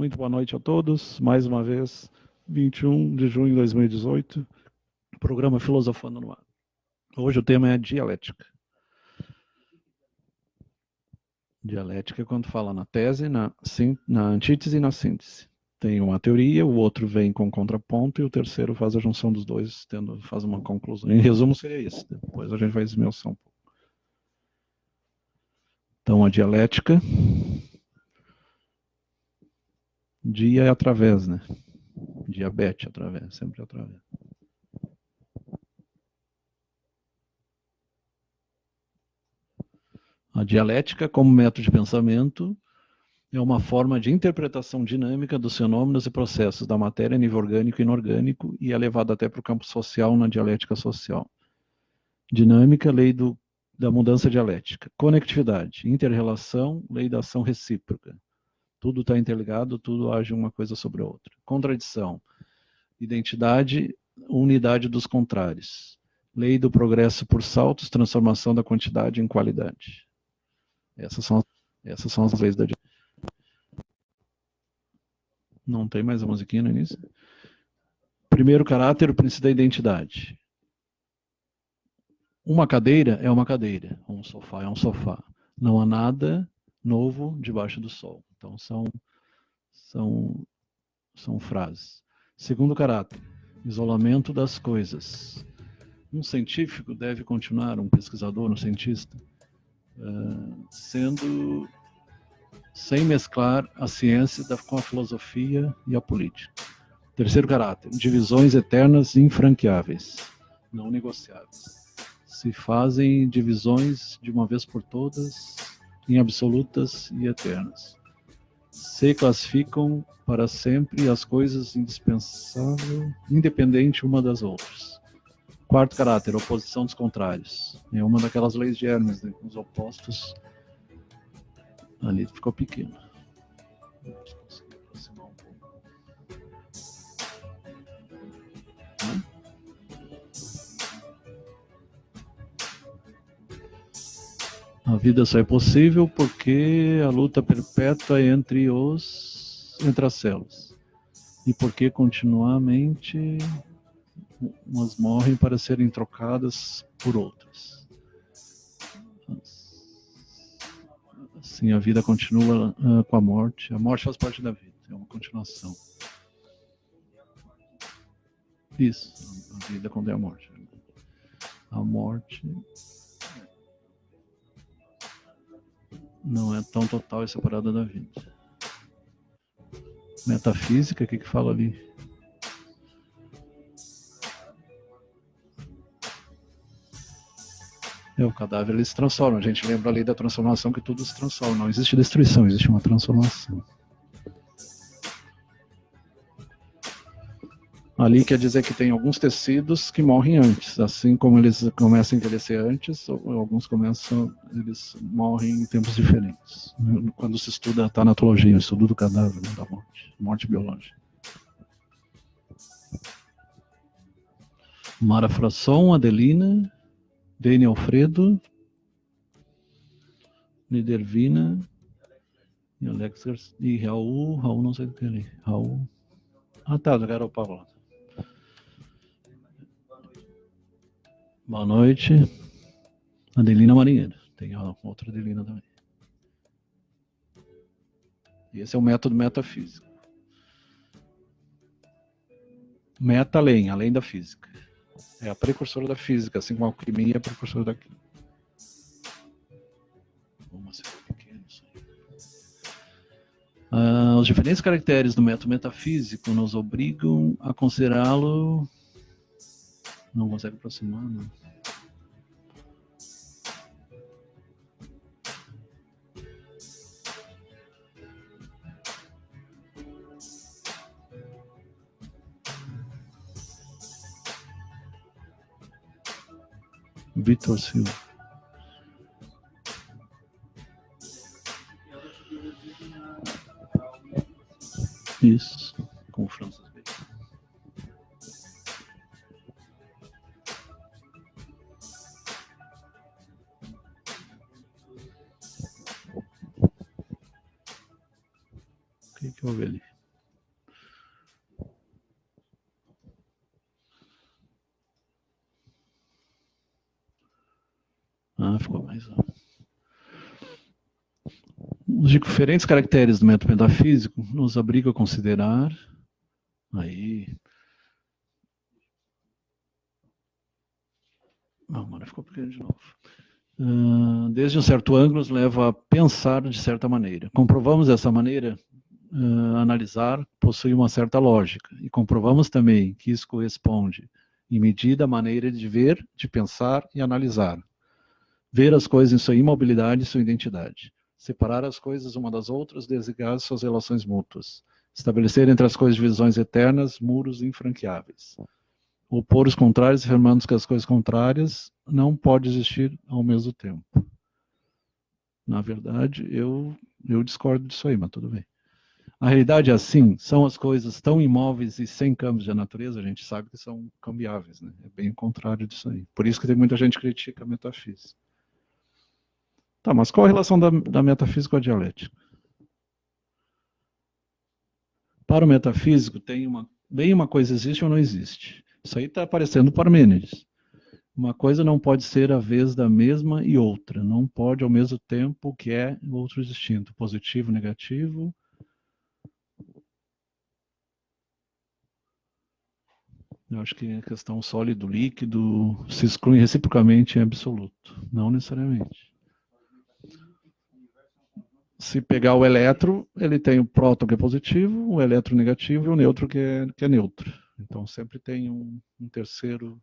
Muito boa noite a todos. Mais uma vez, 21 de junho de 2018, programa Filosofando no Ar. Hoje o tema é dialética. Dialética é quando fala na tese, na antítese e na síntese. Tem uma teoria, o outro vem com contraponto e o terceiro faz a junção dos dois, faz uma conclusão. Em resumo, seria isso. Depois a gente vai esmiuçar um pouco. Então, a dialética, dia é através, né? Diabete através, sempre através. A dialética, como método de pensamento, é uma forma de interpretação dinâmica dos fenômenos e processos da matéria a nível orgânico e inorgânico e é levado até para o campo social na dialética social. Dinâmica, lei da mudança dialética. Conectividade, inter-relação, lei da ação recíproca. Tudo está interligado, tudo age uma coisa sobre a outra. Contradição, identidade, unidade dos contrários. Lei do progresso por saltos, transformação da quantidade em qualidade. Essas são as leis da dialética. Não tem mais a musiquinha no início? Primeiro caráter, o princípio da identidade. Uma cadeira é uma cadeira, um sofá é um sofá. Não há nada novo debaixo do sol. Então, são frases. Segundo caráter, isolamento das coisas. Um científico deve continuar, um pesquisador, um cientista, sem mesclar a ciência com a filosofia e a política. Terceiro caráter, divisões eternas e infranqueáveis, não negociáveis. Se fazem divisões de uma vez por todas, em absolutas e eternas. Se classificam para sempre as coisas indispensáveis, independente uma das outras. Quarto caráter, oposição dos contrários. É uma daquelas leis de Hermes, né? Os opostos. Ali ficou pequeno. A vida só é possível porque a luta perpétua entre as células. E porque continuamente umas morrem para serem trocadas por outras. Assim, a vida continua com a morte. A morte faz parte da vida, é uma continuação. Isso, a vida contém a morte. A morte não é tão total e separada da vida. Metafísica, o que fala ali? O cadáver ele se transforma. A gente lembra ali da transformação, que tudo se transforma. Não existe destruição, existe uma transformação. Ali quer dizer que tem alguns tecidos que morrem antes. Assim como eles começam a envelhecer antes, alguns eles morrem em tempos diferentes. Quando se estuda a tanatologia, o estudo do cadáver, da morte biológica. Mara Frasson, Adelina, Dene Alfredo, Nidervina, e Alex Garcia, e Raul não sei o que é ali. Raul. Ah, tá, era o Paulo. Boa noite. Adelina Marinheiro. Tem outra Adelina também. E esse é o método metafísico. Meta além da física. É a precursora da física, assim como a alquimia é a precursora da química. Vamos ser pequenos. Os diferentes caracteres do método metafísico nos obrigam a considerá-lo. Não consegue aproximar, não. Vitor Silva. Isso, com o Francis Bacon. O que houve ali? Ficou mais. Os diferentes caracteres do método metafísico nos obrigam a considerar. Aí. Agora ficou pequeno de novo. Desde um certo ângulo, nos leva a pensar de certa maneira. Comprovamos dessa maneira, analisar possui uma certa lógica. E comprovamos também que isso corresponde, em medida, à maneira de ver, de pensar e analisar. Ver as coisas em sua imobilidade e sua identidade. Separar as coisas uma das outras, desligar suas relações mútuas. Estabelecer entre as coisas divisões eternas, muros infranqueáveis. Opor os contrários, afirmando que as coisas contrárias não podem existir ao mesmo tempo. Na verdade, eu discordo disso aí, mas tudo bem. A realidade é assim, são as coisas tão imóveis e sem câmbios da natureza, a gente sabe que são cambiáveis, né? É bem o contrário disso aí. Por isso que tem muita gente que critica a metafísica. Tá, mas qual a relação da metafísica com a dialética? Para o metafísico, tem uma coisa existe ou não existe. Isso aí está aparecendo para Parmênides. Uma coisa não pode ser a vez da mesma e outra. Não pode ao mesmo tempo que é outro distinto. Positivo, negativo. Eu acho que a questão sólido, líquido se exclui reciprocamente em absoluto. Não necessariamente. Se pegar o elétron, ele tem o próton que é positivo, o elétron negativo e o neutro que é neutro. Então sempre tem um terceiro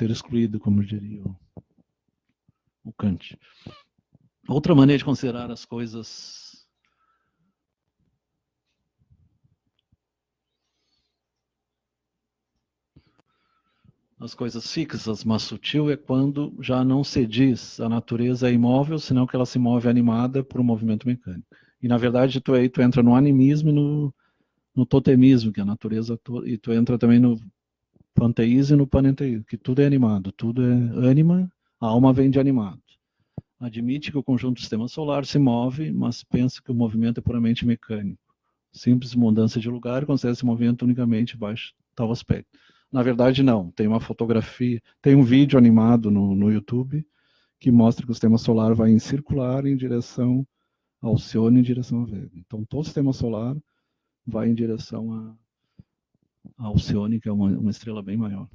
excluído, como diria o Kant. Outra maneira de considerar as coisas fixas, mas sutil, é quando já não se diz a natureza é imóvel, senão que ela se move animada por um movimento mecânico. E na verdade tu entra no animismo e no totemismo, que é a natureza, e tu entra também no panteísmo e no panenteísmo, que tudo é animado, tudo é ânima, a alma vem de animado. Admite que o conjunto do sistema solar se move, mas pensa que o movimento é puramente mecânico. Simples mudança de lugar, considera esse movimento unicamente baixo tal aspecto. Na verdade, não. Tem uma fotografia, tem um vídeo animado no YouTube que mostra que o sistema solar vai em circular em direção a Alcione, em direção a Vega. Então, todo o sistema solar vai em direção a Alcione, que é uma estrela bem maior.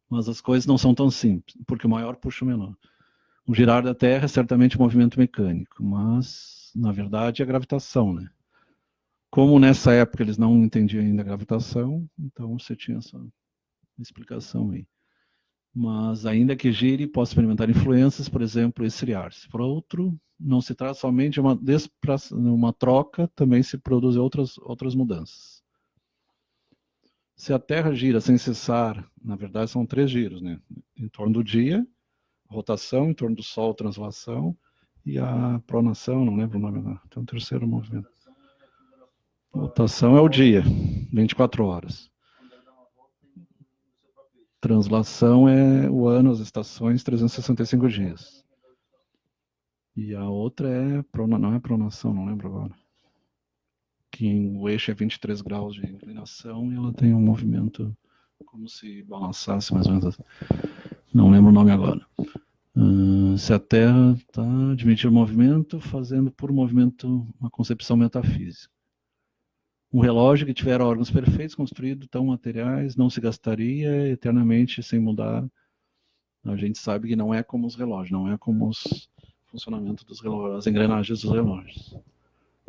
Mas as coisas não são tão simples, porque o maior puxa o menor. O girar da Terra é certamente um movimento mecânico, mas, na verdade, é gravitação, né? Como nessa época eles não entendiam ainda a gravitação, então você tinha essa explicação aí. Mas ainda que gire, possa experimentar influências, por exemplo, esfriar-se. Por outro, não se trata somente de uma troca, também se produzem outras mudanças. Se a Terra gira sem cessar, na verdade são 3 giros, né? Em torno do dia, rotação, em torno do Sol, translação, e a pronação, não lembro o nome agora. Tem um terceiro movimento. Rotação é o dia, 24 horas. Translação é o ano, as estações, 365 dias. E a outra não é pronação, não lembro agora. Que o eixo é 23 graus de inclinação e ela tem um movimento como se balançasse mais ou menos assim. Não lembro o nome agora. Se a Terra está admitindo o movimento, fazendo por movimento uma concepção metafísica. Um relógio que tiver órgãos perfeitos, construído tão materiais, não se gastaria eternamente sem mudar. A gente sabe que não é como os relógios, não é como os funcionamento dos relógios, as engrenagens dos relógios.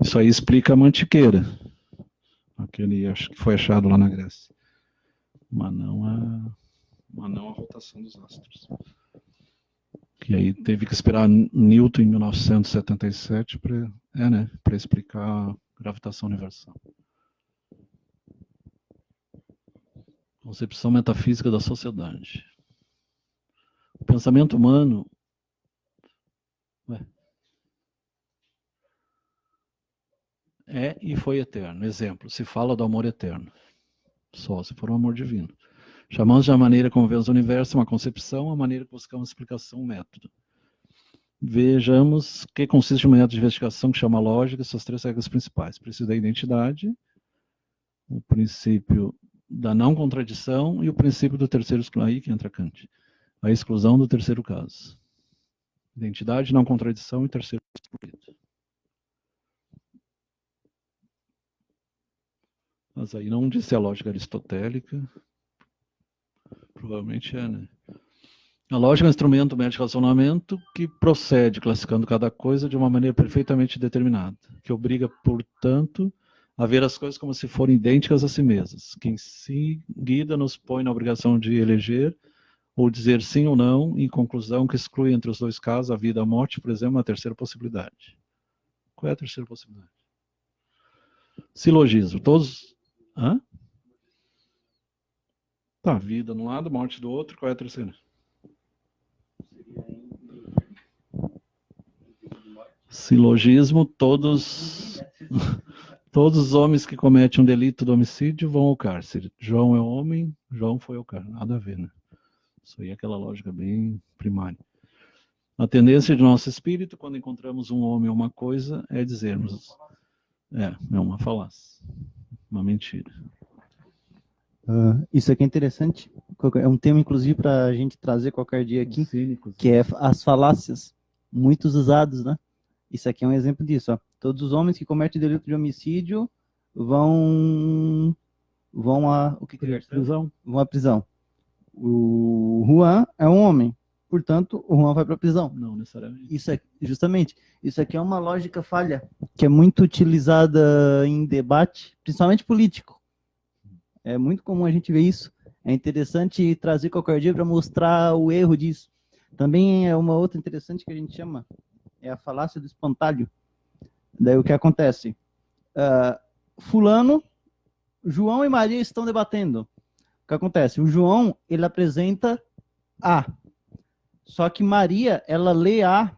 Isso aí explica a mantiqueira, aquele acho que foi achado lá na Grécia, mas não a rotação dos astros. Que aí teve que esperar Newton em 1977 para explicar a gravitação universal. Concepção metafísica da sociedade. O pensamento humano é e foi eterno. Exemplo, se fala do amor eterno. Só se for um amor divino. Chamamos de a maneira como vemos o universo uma concepção, a maneira que buscamos explicação, um método. Vejamos que consiste um método de investigação que chama lógica, suas 3 regras principais. O princípio da identidade, o princípio da não contradição e o princípio do terceiro, aí que entra Kant, a exclusão do terceiro caso. Identidade, não contradição e terceiro excluído. Mas aí não disse a lógica aristotélica. Provavelmente é, né? A lógica é um instrumento médio de racionamento que procede classificando cada coisa de uma maneira perfeitamente determinada, que obriga, portanto, a ver as coisas como se forem idênticas a si mesmas, que em seguida nos põe na obrigação de eleger ou dizer sim ou não, em conclusão que exclui entre os dois casos, a vida e a morte, por exemplo, a terceira possibilidade. Qual é a terceira possibilidade? Silogismo. Todos... Hã? Tá, vida de um lado, morte do outro, qual é a terceira? Silogismo, todos os homens que cometem um delito de homicídio vão ao cárcere. João é homem, João foi ao cárcere. Nada a ver, né? Isso aí é aquela lógica bem primária. A tendência de nosso espírito, quando encontramos um homem ou uma coisa, é dizermos... É uma falácia, uma mentira. Isso aqui é interessante. É um tema, inclusive, para a gente trazer qualquer dia aqui, que é as falácias, muitos usados, né? Isso aqui é um exemplo disso. Ó. Todos os homens que cometem delito de homicídio vão à prisão. Vão à prisão. O Juan é um homem, portanto, o Juan vai para a prisão. Não necessariamente. Isso é, justamente, isso aqui é uma lógica falha que é muito utilizada em debate, principalmente político. É muito comum a gente ver isso. É interessante trazer qualquer dia para mostrar o erro disso. Também é uma outra interessante que a gente chama, é a falácia do espantalho. Daí o que acontece? Fulano, João e Maria estão debatendo. O que acontece? O João, ele apresenta A. Só que Maria, ela lê A,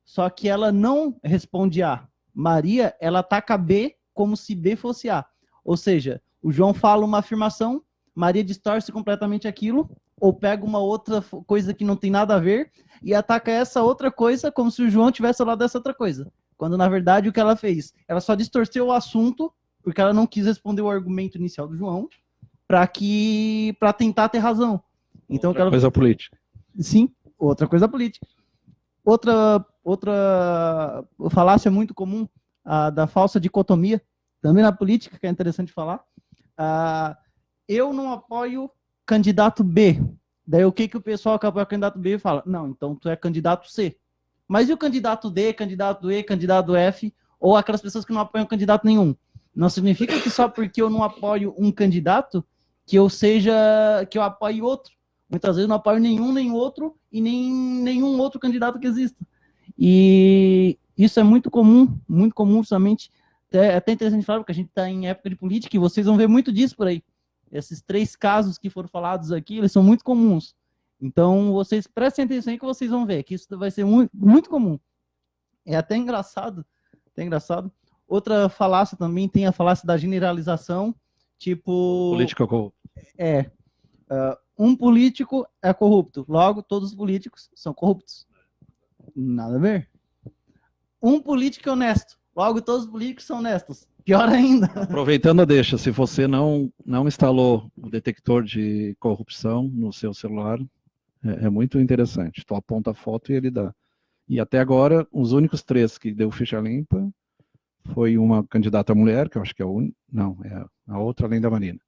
só que ela não responde A. Maria, ela ataca B como se B fosse A. Ou seja, o João fala uma afirmação, Maria distorce completamente aquilo, ou pega uma outra coisa que não tem nada a ver e ataca essa outra coisa como se o João tivesse falado dessa outra coisa. Quando, na verdade, o que ela fez? Ela só distorceu o assunto, porque ela não quis responder o argumento inicial do João, para tentar ter razão. Então, outra coisa política. Sim, outra coisa política. Outra falácia muito comum, da falsa dicotomia, também na política, que é interessante falar. Eu não apoio candidato B. Daí o que o pessoal que apoia o candidato B fala? Não, então tu é candidato C. Mas e o candidato D, candidato E, candidato F, ou aquelas pessoas que não apoiam candidato nenhum? Não significa que só porque eu não apoio um candidato que eu apoie outro. Muitas vezes eu não apoio nenhum, nem outro, e nem nenhum outro candidato que exista. E isso é muito comum justamente. É até interessante falar, porque a gente está em época de política e vocês vão ver muito disso por aí. Esses 3 casos que foram falados aqui, eles são muito comuns. Então, vocês prestem atenção aí que vocês vão ver, que isso vai ser muito, muito comum. É até engraçado. Outra falácia também tem a falácia da generalização, tipo... Política corrupta. Um político é corrupto, logo todos os políticos são corruptos. Nada a ver. Um político é honesto, logo todos os políticos são honestos. Pior ainda. Aproveitando a deixa, se você não instalou o detector de corrupção no seu celular, é muito interessante. Tu aponta a foto e ele dá. E até agora, os únicos 3 que deu ficha limpa foi uma candidata mulher, que eu acho que é a única, não, é a outra além da Marina.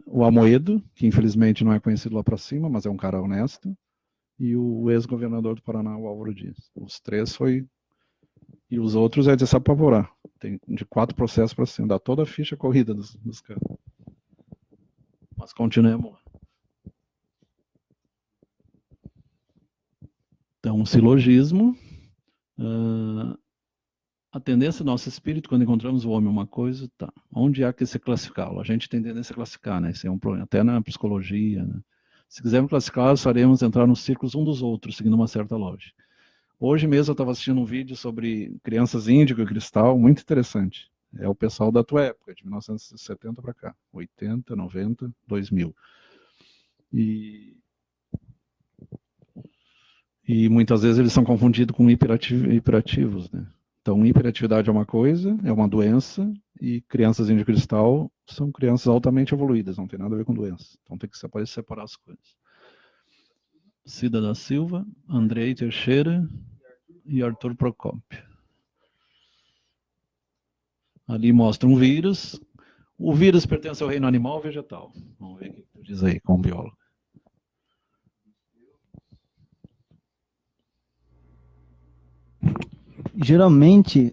O Amoedo, que infelizmente não é conhecido lá para cima, mas é um cara honesto, e o ex-governador do Paraná, o Álvaro Dias. Os 3 foi... E os outros é de se apavorar. Tem de 4 processos para cima, dá toda a ficha corrida dos caras. Mas continuemos lá. Então, um silogismo. A tendência do nosso espírito, quando encontramos o homem uma coisa, tá. Onde há que se classificá-lo? A gente tem tendência a classificar, né? Isso é um problema, até na psicologia, né? Se quisermos classificar, faremos entrar nos círculos um dos outros, seguindo uma certa lógica. Hoje mesmo eu estava assistindo um vídeo sobre crianças índigo e cristal, muito interessante. É o pessoal da tua época, de 1970 para cá, 80, 90, 2000. E muitas vezes eles são confundidos com hiperativos, né? Então, hiperatividade é uma coisa, é uma doença, e crianças índigo e cristal são crianças altamente evoluídas, não tem nada a ver com doença. Então tem que separar as coisas. Cida da Silva, Andrei Teixeira e Arthur Procópio. Ali mostra um vírus. O vírus pertence ao reino animal ou vegetal? Vamos ver o que tu diz aí, como biólogo. Geralmente,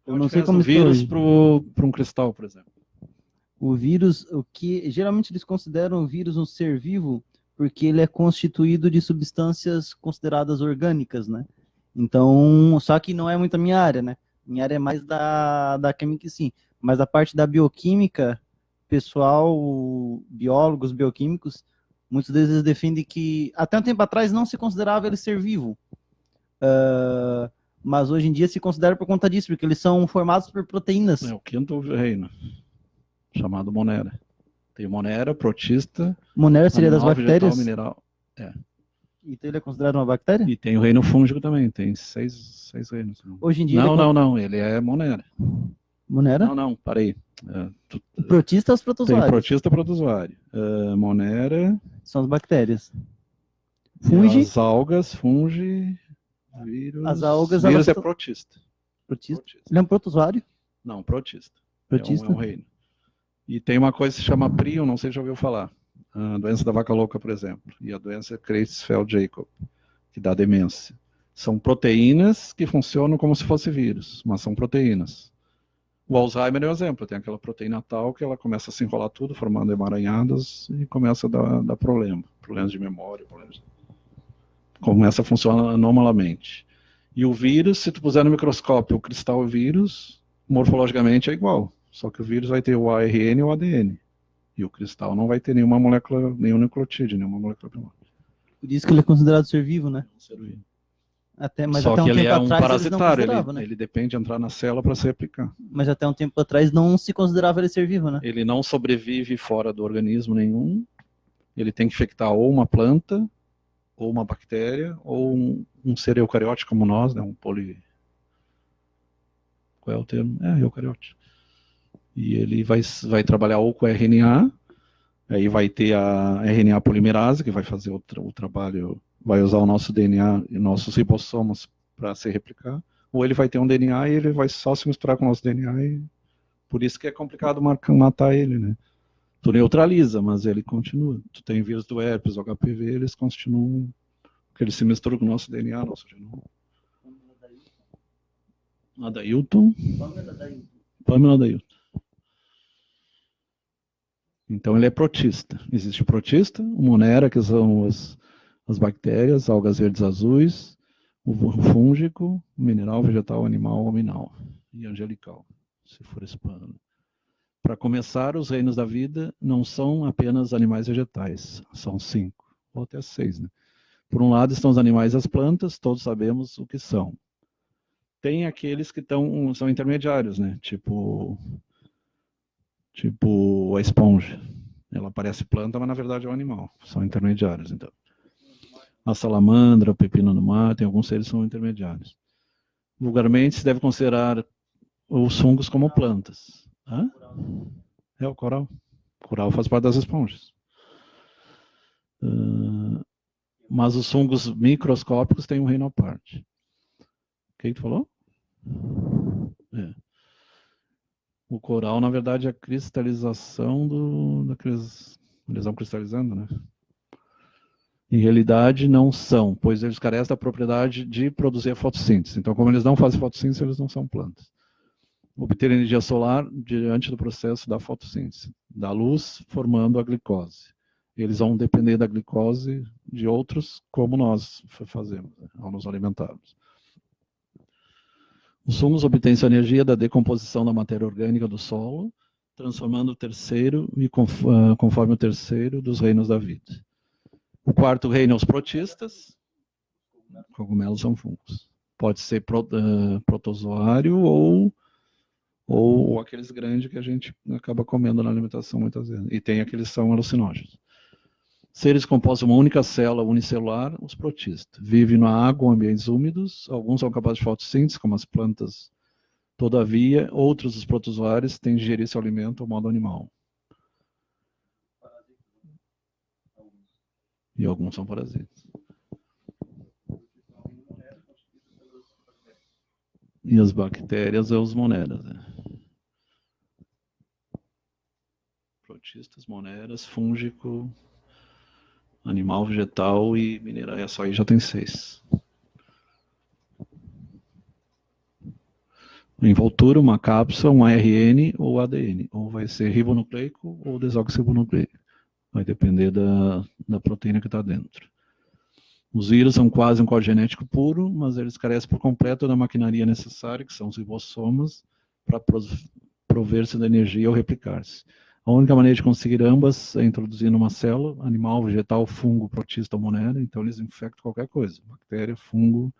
eu não sei como o está vírus hoje. para um cristal, por exemplo. O vírus, o que geralmente eles consideram o vírus um ser vivo, porque ele é constituído de substâncias consideradas orgânicas, né? Então, só que não é muito a minha área, né? Minha área é mais da química, sim. Mas a parte da bioquímica, pessoal, biólogos, bioquímicos, muitos deles defendem que até um tempo atrás não se considerava ele ser vivo. Mas hoje em dia se considera por conta disso, porque eles são formados por proteínas. É o quinto reino, chamado Monera. Tem Monera, protista, Monera seria animal, das bactérias? vegetal, mineral. Então ele é considerado uma bactéria? E tem o reino fúngico também, tem seis reinos. Hoje em dia não, ele é Monera. Monera? Não, parei. Protista é os protozoários. Tem protista e protozoário. Monera. São as bactérias. Fungi. As algas, fungi, vírus. As algas, vírus elas é protista. Protista. Ele é um protozoário? Não, protista. Protista. É um reino. E tem uma coisa que se chama prion, não sei se já ouviu falar. A doença da vaca louca, por exemplo. E a doença Creutzfeldt-Jakob, que dá demência. São proteínas que funcionam como se fosse vírus, mas são proteínas. O Alzheimer é um exemplo. Tem aquela proteína tal que ela começa a se enrolar tudo, formando emaranhadas e começa a dar problemas de memória, começa a funcionar anomalamente. E o vírus, se tu puser no microscópio o cristal vírus, morfologicamente é igual. Só que o vírus vai ter o ARN e o ADN. E o cristal não vai ter nenhuma molécula, nenhum nucleotídeo, nenhuma molécula primária. Por isso que ele é considerado ser vivo, né? Ser vivo. Mas só até que um ele tempo é um atrás parasitário, eles não, né? ele depende de entrar na célula para se replicar. Mas até um tempo atrás não se considerava ele ser vivo, né? Ele não sobrevive fora do organismo nenhum. Ele tem que infectar ou uma planta, ou uma bactéria, ou um ser eucariótico como nós, né? Qual é o termo? Eucariote. E ele vai trabalhar ou com RNA, aí vai ter a RNA polimerase, que vai fazer o trabalho, vai usar o nosso DNA e nossos ribossomos para se replicar, ou ele vai ter um DNA e ele vai só se misturar com o nosso DNA, e por isso que é complicado matar ele, né? Tu neutraliza, mas ele continua. Tu tem vírus do herpes, o HPV, eles continuam, porque eles se misturam com o nosso DNA, nosso genoma. Adailton. Pamela Adailton. Então ele é protista. Existe o protista, o Monera, que são as bactérias, algas verdes azuis, o fúngico, o mineral, vegetal, animal, hominal e angelical, se for hispano. Para começar, os reinos da vida não são apenas animais vegetais, são 5, ou até 6, né? Por um lado estão os animais e as plantas, todos sabemos o que são. Tem aqueles que são intermediários, né? Tipo a esponja. Ela parece planta, mas na verdade é um animal. São intermediários, então. A salamandra, o pepino do mar, tem alguns seres que são intermediários. Vulgarmente, se deve considerar os fungos como plantas. Hã? É o coral. O coral faz parte das esponjas. Mas os fungos microscópicos têm um reino à parte. O que tu falou? O coral, na verdade, é a cristalização daqueles... Eles vão cristalizando, né? Em realidade, não são, pois eles carecem da propriedade de produzir a fotossíntese. Então, como eles não fazem fotossíntese, eles não são plantas. Obter energia solar diante do processo da fotossíntese, da luz formando a glicose. Eles vão depender da glicose de outros, como nós fazemos, né, ao nos alimentarmos. Os fungos obtêm sua energia da decomposição da matéria orgânica do solo, transformando o terceiro, e conforme o terceiro dos reinos da vida. O quarto reino é os protistas. Cogumelos são fungos. Pode ser protozoário ou aqueles grandes que a gente acaba comendo na alimentação muitas vezes. E tem aqueles que são alucinógenos. Seres compostos de uma única célula unicelular, os protistas. Vivem na água ou ambientes úmidos. Alguns são capazes de fotossíntese, como as plantas. Todavia, outros, os protozoários, têm de digerir seu alimento ao modo animal. E alguns são parasitas. E as bactérias é os monedas, né? Protistas, monedas, fúngico, animal, vegetal e mineral. É só aí já tem 6. Envoltura, uma cápsula, um ARN ou ADN. Ou vai ser ribonucleico ou desoxirribonucleico. Vai depender da proteína que está dentro. Os vírus são quase um código genético puro, mas eles carecem por completo da maquinaria necessária, que são os ribossomas, para prover-se da energia ou replicar-se. A única maneira de conseguir ambas é introduzir numa célula, animal, vegetal, fungo, protista ou moneda, então eles infectam qualquer coisa, bactéria, fungo,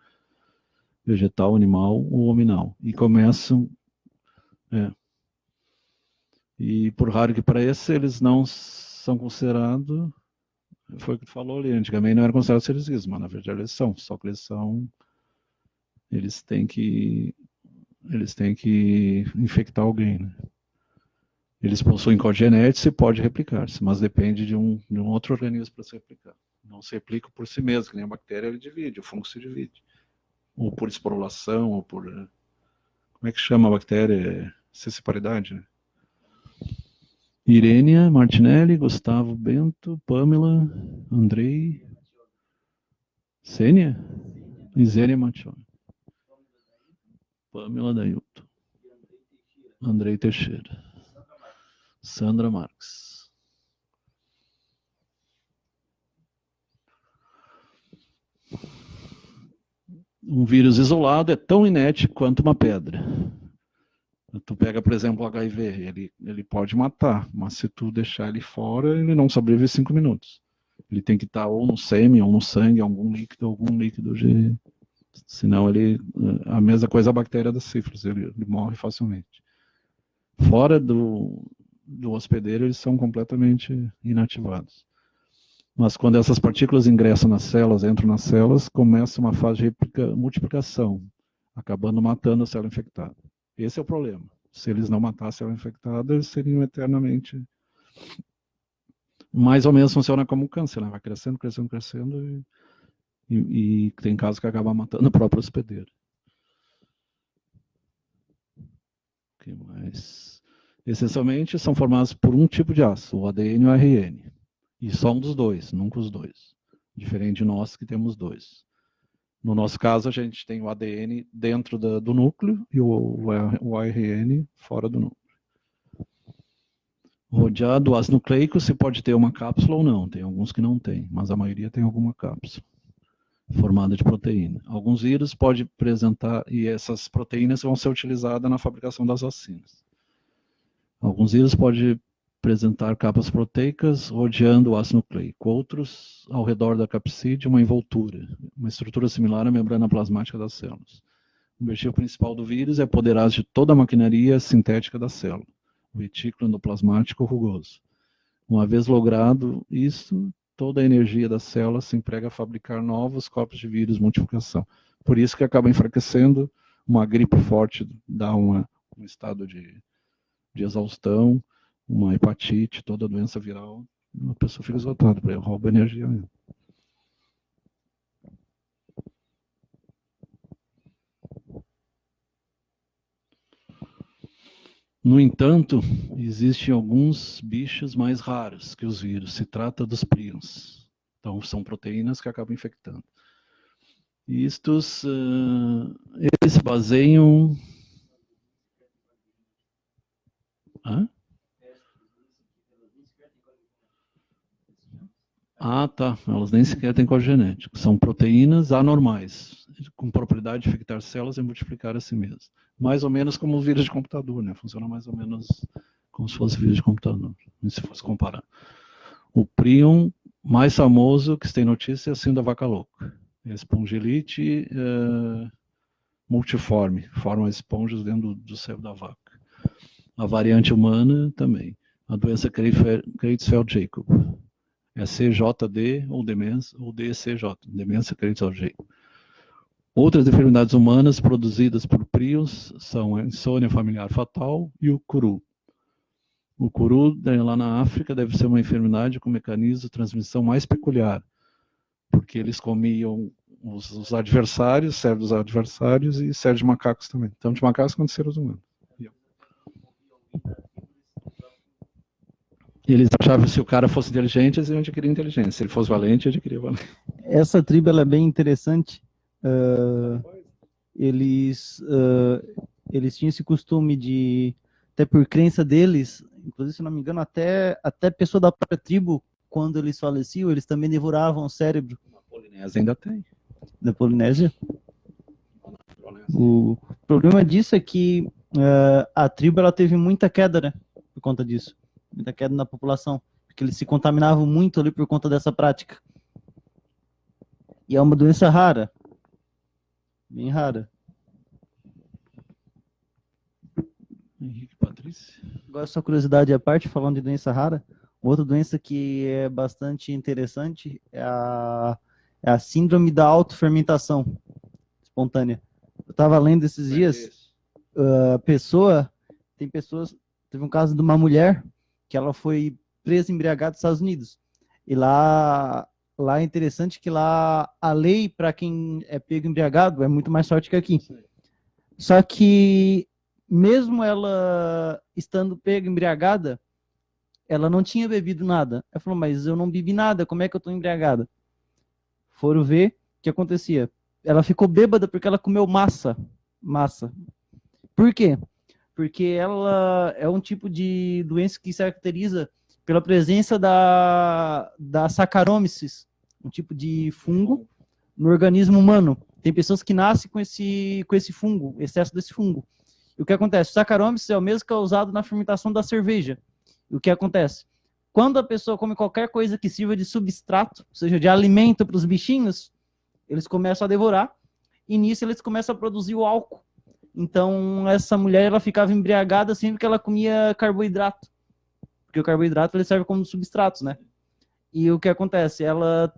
vegetal, animal ou hominal. E começam... E por raro que pareça, eles não são considerados... Foi o que tu falou ali, antigamente não eram considerados seres vivos, mas na verdade eles são, só que eles têm que infectar alguém, né? Eles possuem código genético e pode replicar-se, mas depende de um outro organismo para se replicar. Não se replica por si mesmo, que nem a bactéria ele divide, o fungo se divide. Ou por esporulação, ou por... Como é que chama a bactéria? Sessiparidade, né? Irênia Martinelli, Gustavo Bento, Pamela, Andrei, Sênia e Zênia Martinelli. Pamela Dailton, Andrei Teixeira, Sandra Marques. Um vírus isolado é tão inerte quanto uma pedra. Tu pega, por exemplo, o HIV, ele pode matar, mas se tu deixar ele fora, ele não sobrevive 5 minutos. Ele tem que estar ou no sêmen, ou no sangue, algum líquido de... Senão a mesma coisa a bactéria da sífilis, ele morre facilmente. Fora do hospedeiro, eles são completamente inativados. Mas quando essas partículas ingressam nas células, entram nas células, começa uma fase de multiplicação, acabando matando a célula infectada. Esse é o problema. Se eles não matassem a célula infectada, eles seriam eternamente... Mais ou menos funciona como um câncer, né? Vai crescendo, crescendo, crescendo e tem casos que acabam matando o próprio hospedeiro. O que mais? Essencialmente são formados por um tipo de ácido, o ADN e o ARN. E só um dos dois, nunca os dois. Diferente de nós que temos 2. No nosso caso, a gente tem o ADN dentro do núcleo e o ARN fora do núcleo. Rodeado do ácido nucleico, se pode ter uma cápsula ou não. Tem alguns que não tem, mas a maioria tem alguma cápsula formada de proteína. Alguns vírus podem apresentar, e essas proteínas vão ser utilizadas na fabricação das vacinas. Alguns vírus podem apresentar capas proteicas rodeando o ácido nucleico. Outros, ao redor da capsídea, uma envoltura, uma estrutura similar à membrana plasmática das células. O objetivo principal do vírus é apoderar-se de toda a maquinaria sintética da célula, o retículo endoplasmático rugoso. Uma vez logrado isso, toda a energia da célula se emprega a fabricar novos cópias de vírus multiplicação. Por isso que acaba enfraquecendo, uma gripe forte dá um estado de exaustão, uma hepatite, toda doença viral, a pessoa fica esgotada, porque rouba energia mesmo. No entanto, existem alguns bichos mais raros que os vírus. Se trata dos prions. Então, são proteínas que acabam infectando. E estes, eles se baseiam... Hã? Ah, tá. Elas nem sequer têm código genético. São proteínas anormais, com propriedade de infectar células e multiplicar a si mesmas. Mais ou menos como o vírus de computador, né? Funciona mais ou menos como se fosse vírus de computador, se fosse comparar. O prion mais famoso que se tem notícia é a síndrome da vaca louca. É a espongilite multiforme, formam esponjas dentro do cérebro da vaca. A variante humana também. A doença Creutzfeldt-Jakob. É CJD ou demência, ou DCJ, demência Creutzfeldt-Jakob. Outras enfermidades humanas produzidas por prions são a insônia familiar fatal e o curu. O curu, lá na África, deve ser uma enfermidade com mecanismo de transmissão mais peculiar, porque eles comiam os adversários, cérebro dos adversários e cérebro de macacos também. Tanto de macacos quanto de seres humanos. E eles achavam que se o cara fosse inteligente, eles iam adquirir inteligência. Se ele fosse valente, adquiria valente. Essa tribo ela é bem interessante. Eles tinham esse costume de, até por crença deles, inclusive, se não me engano, até pessoa da própria tribo, quando eles faleciam, eles também devoravam o cérebro. Na Polinésia ainda tem. Da Polinésia? O problema disso é que a tribo ela teve muita queda, né? Por conta disso. Muita queda na população. Porque eles se contaminavam muito ali por conta dessa prática. E é uma doença rara. Bem rara. Henrique Patrícia. Agora, só curiosidade à parte, falando de doença rara, outra doença que é bastante interessante é a síndrome da autofermentação espontânea. Eu estava lendo esses dias, teve um caso de uma mulher que ela foi presa embriagada nos Estados Unidos. E lá é interessante que lá a lei para quem é pego embriagado é muito mais forte que aqui. Só que mesmo ela estando pega embriagada, ela não tinha bebido nada. Ela falou, mas eu não bebi nada, como é que eu estou embriagada? Foram ver o que acontecia. Ela ficou bêbada porque ela comeu massa. Por quê? Porque ela é um tipo de doença que se caracteriza pela presença da Saccharomyces, um tipo de fungo no organismo humano. Tem pessoas que nascem com esse fungo, excesso desse fungo. E o que acontece? O Saccharomyces é o mesmo que é usado na fermentação da cerveja. E o que acontece? Quando a pessoa come qualquer coisa que sirva de substrato, ou seja, de alimento para os bichinhos, eles começam a devorar, e nisso eles começam a produzir o álcool. Então, essa mulher ela ficava embriagada sempre que ela comia carboidrato. Porque o carboidrato ele serve como substratos, né? E o que acontece? Ela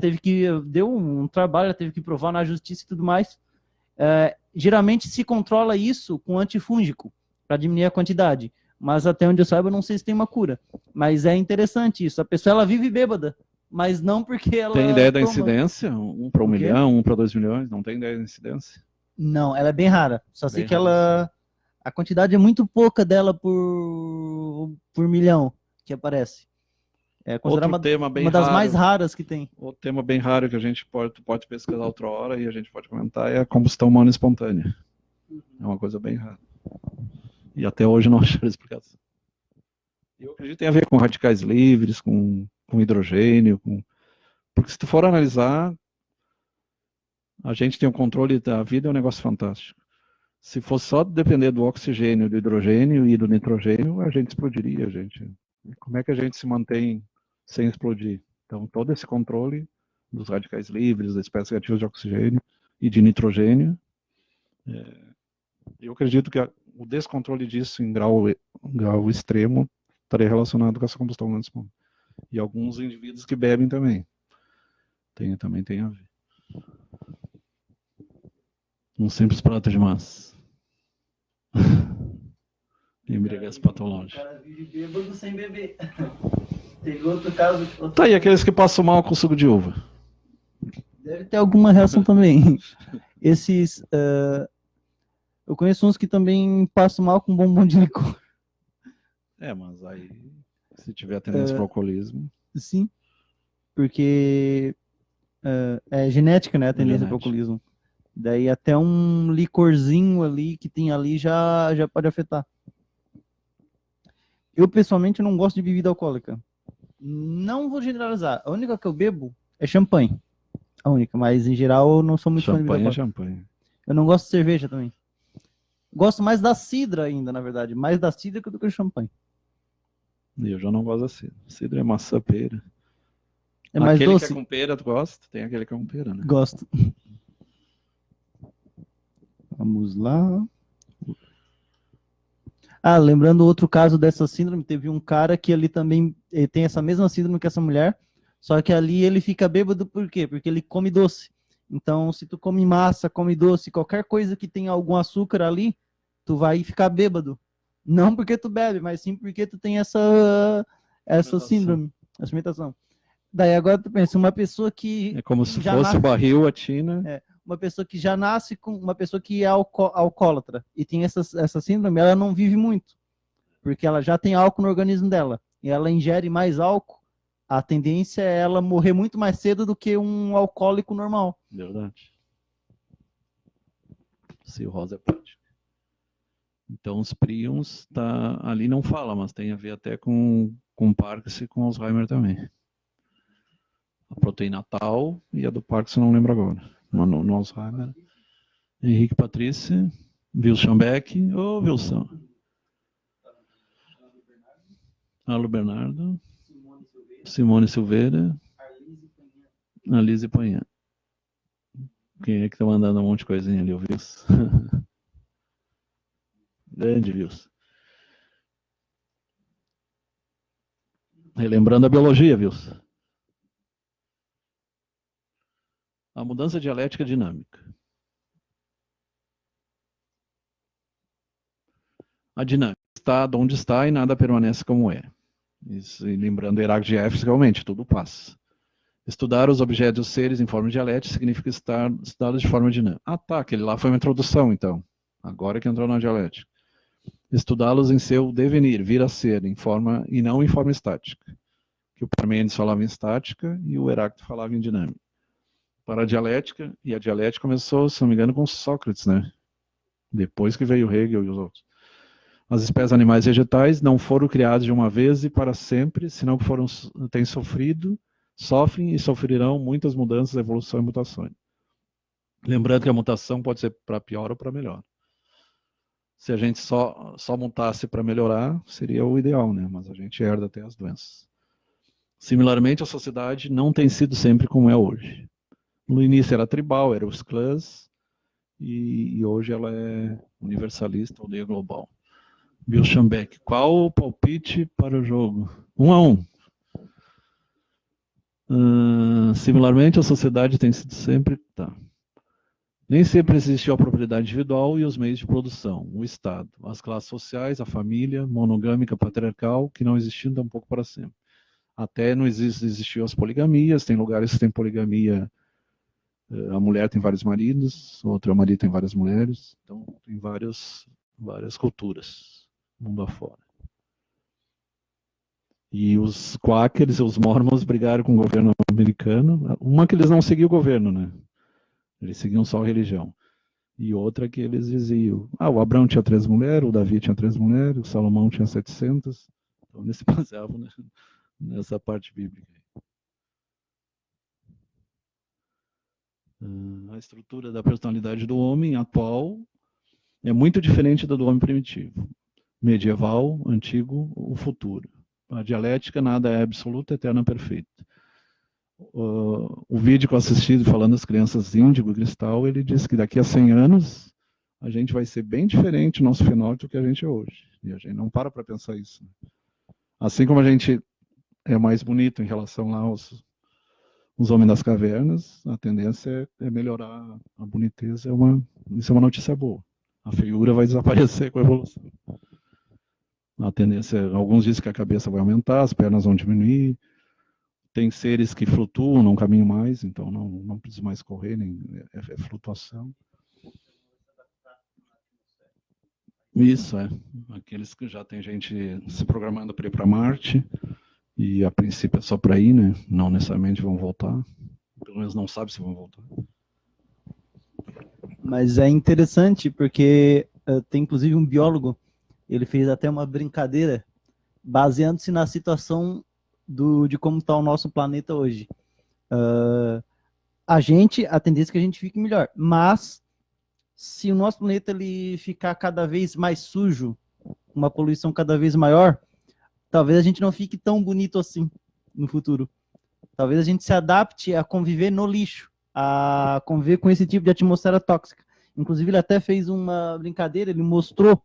deu um trabalho, ela teve que provar na justiça e tudo mais. Geralmente se controla isso com antifúngico, para diminuir a quantidade. Mas até onde eu saiba, eu não sei se tem uma cura. Mas é interessante isso. A pessoa ela vive bêbada, mas não porque ela tem ideia da toma... incidência? 1 para 1 milhão, 1 para 2 milhões? Não tem ideia da incidência? Não, ela é bem rara. Só sei que ela... A quantidade é muito pouca dela por milhão que aparece. É considerada uma das mais raras que tem. Outro tema bem raro que a gente pode pesquisar outra hora e a gente pode comentar é a combustão humana espontânea. É uma coisa bem rara. E até hoje não acharam explicação. Eu acredito que tem a ver com radicais livres, com hidrogênio, porque se tu for analisar, a gente tem o controle da vida, é um negócio fantástico. Se fosse só depender do oxigênio, do hidrogênio e do nitrogênio, a gente explodiria, gente. Como é que a gente se mantém sem explodir? Então, todo esse controle dos radicais livres, das espécies reativas de oxigênio e de nitrogênio, eu acredito que o descontrole disso em grau extremo estaria relacionado com essa combustão humana espontânea. E alguns indivíduos que bebem também. Também tem a ver. Um simples prato de massa. Embriaguez patológico. O cara vive bêbado sem beber. Teve outro caso... Tá, e aqueles que passam mal com suco de uva? Deve ter alguma reação também. Esses... eu conheço uns que também passam mal com bombom de licor. Mas aí... Se tiver tendência para o alcoolismo... Sim. Porque... é genética, né? A tendência para o alcoolismo. Daí até um licorzinho ali que tem ali já pode afetar. Eu, pessoalmente, não gosto de bebida alcoólica. Não vou generalizar. A única que eu bebo é champanhe. A única, mas em geral eu não sou muito fã de bebida alcoólica. Champanhe. Eu não gosto de cerveja também. Gosto mais da cidra ainda, na verdade. Mais da cidra do que do champanhe. Eu já não gosto da cidra. Cidra é maçã pera. É mais aquele doce. Aquele que é com pera, tu gosta? Tem aquele que é com pera, né? Gosto. Vamos lá. Lembrando outro caso dessa síndrome, teve um cara que ele também tem essa mesma síndrome que essa mulher, só que ali ele fica bêbado por quê? Porque ele come doce. Então, se tu come massa, come doce, qualquer coisa que tenha algum açúcar ali, tu vai ficar bêbado. Não porque tu bebe, mas sim porque tu tem essa síndrome, essa fermentação. Daí agora tu pensa, uma pessoa que É como se já fosse nasce, o barril, a tina. uma pessoa que já nasce com uma pessoa que é alcoólatra e tem essa síndrome, ela não vive muito, porque ela já tem álcool no organismo dela e ela ingere mais álcool, a tendência é ela morrer muito mais cedo do que um alcoólico normal. Verdade. Cirrose hepática. Então, os prions, tá, ali não fala, mas tem a ver até com Parkinson e com Alzheimer também. A proteína tal e a do Parkinson não lembro agora. Mas no Alzheimer. Henrique Patrícia, Wilson Beck. Ô, Wilson. Alo Bernardo. Simone Silveira. Alise Panhã. Quem é que tá mandando um monte de coisinha ali, o Wilson? Grande, Wilson. Relembrando a biologia, Wilson. A mudança dialética dinâmica. A dinâmica está onde está e nada permanece como é. Isso, e lembrando Heráclito de Éfeso, realmente, tudo passa. Estudar os objetos e os seres em forma dialética significa estudá-los de forma dinâmica. Ah, tá, aquele lá foi uma introdução, então. Agora que entrou na dialética. Estudá-los em seu devenir, vir a ser, em forma e não em forma estática. Que o Parmênides falava em estática e o Heráclito falava em dinâmica. Para a dialética, e a dialética começou, se não me engano, com Sócrates, né? Depois que veio Hegel e os outros. As espécies animais e vegetais não foram criadas de uma vez e para sempre, senão que têm sofrido, sofrem e sofrerão muitas mudanças, evolução e mutações. Lembrando que a mutação pode ser para pior ou para melhor. Se a gente só mutasse para melhorar, seria o ideal, né? Mas a gente herda até as doenças. Similarmente, a sociedade não tem sido sempre como é hoje. No início era tribal, eram os clãs, e hoje ela é universalista, aldeia global. Wilson Beck, qual o palpite para o jogo? 1-1. Similarmente, a sociedade tem sido sempre... Tá. Nem sempre existiu a propriedade individual e os meios de produção, o Estado, as classes sociais, a família, monogâmica, patriarcal, que não existiam tampouco para sempre. Até não existiam as poligamias, tem lugares que tem poligamia, a mulher tem vários maridos, outro marido tem várias mulheres, então tem várias culturas, mundo afora. E os quakers e os mormons brigaram com o governo americano, uma que eles não seguiam o governo, né? Eles seguiam só a religião. E outra que eles diziam, o Abraão tinha 3 mulheres, o Davi tinha 3 mulheres, o Salomão tinha 700, então eles se baseavam nessa parte bíblica. A estrutura da personalidade do homem atual é muito diferente da do homem primitivo. Medieval, antigo, o futuro. A dialética nada é absoluta, eterna, perfeita. O vídeo que eu assisti falando das crianças índigo e cristal, ele diz que daqui a 100 anos a gente vai ser bem diferente no nosso fenótipo do que a gente é hoje. E a gente não para pensar isso. Assim como a gente é mais bonito em relação lá aos homens das cavernas, a tendência é melhorar a boniteza. Isso é uma notícia boa. A feiura vai desaparecer com a evolução. A tendência, alguns dizem que a cabeça vai aumentar, as pernas vão diminuir. Tem seres que flutuam, não caminham mais, então não precisa mais correr, é flutuação. Isso, aqueles que já tem gente se programando para ir para Marte, e a princípio é só para ir, né? Não necessariamente vão voltar, pelo menos não sabe se vão voltar. Mas é interessante, porque tem inclusive um biólogo, ele fez até uma brincadeira, baseando-se na situação de como está o nosso planeta hoje. A tendência é que a gente fique melhor, mas se o nosso planeta ele ficar cada vez mais sujo, uma poluição cada vez maior, talvez a gente não fique tão bonito assim no futuro. Talvez a gente se adapte a conviver no lixo, a conviver com esse tipo de atmosfera tóxica. Inclusive, ele até fez uma brincadeira, ele mostrou,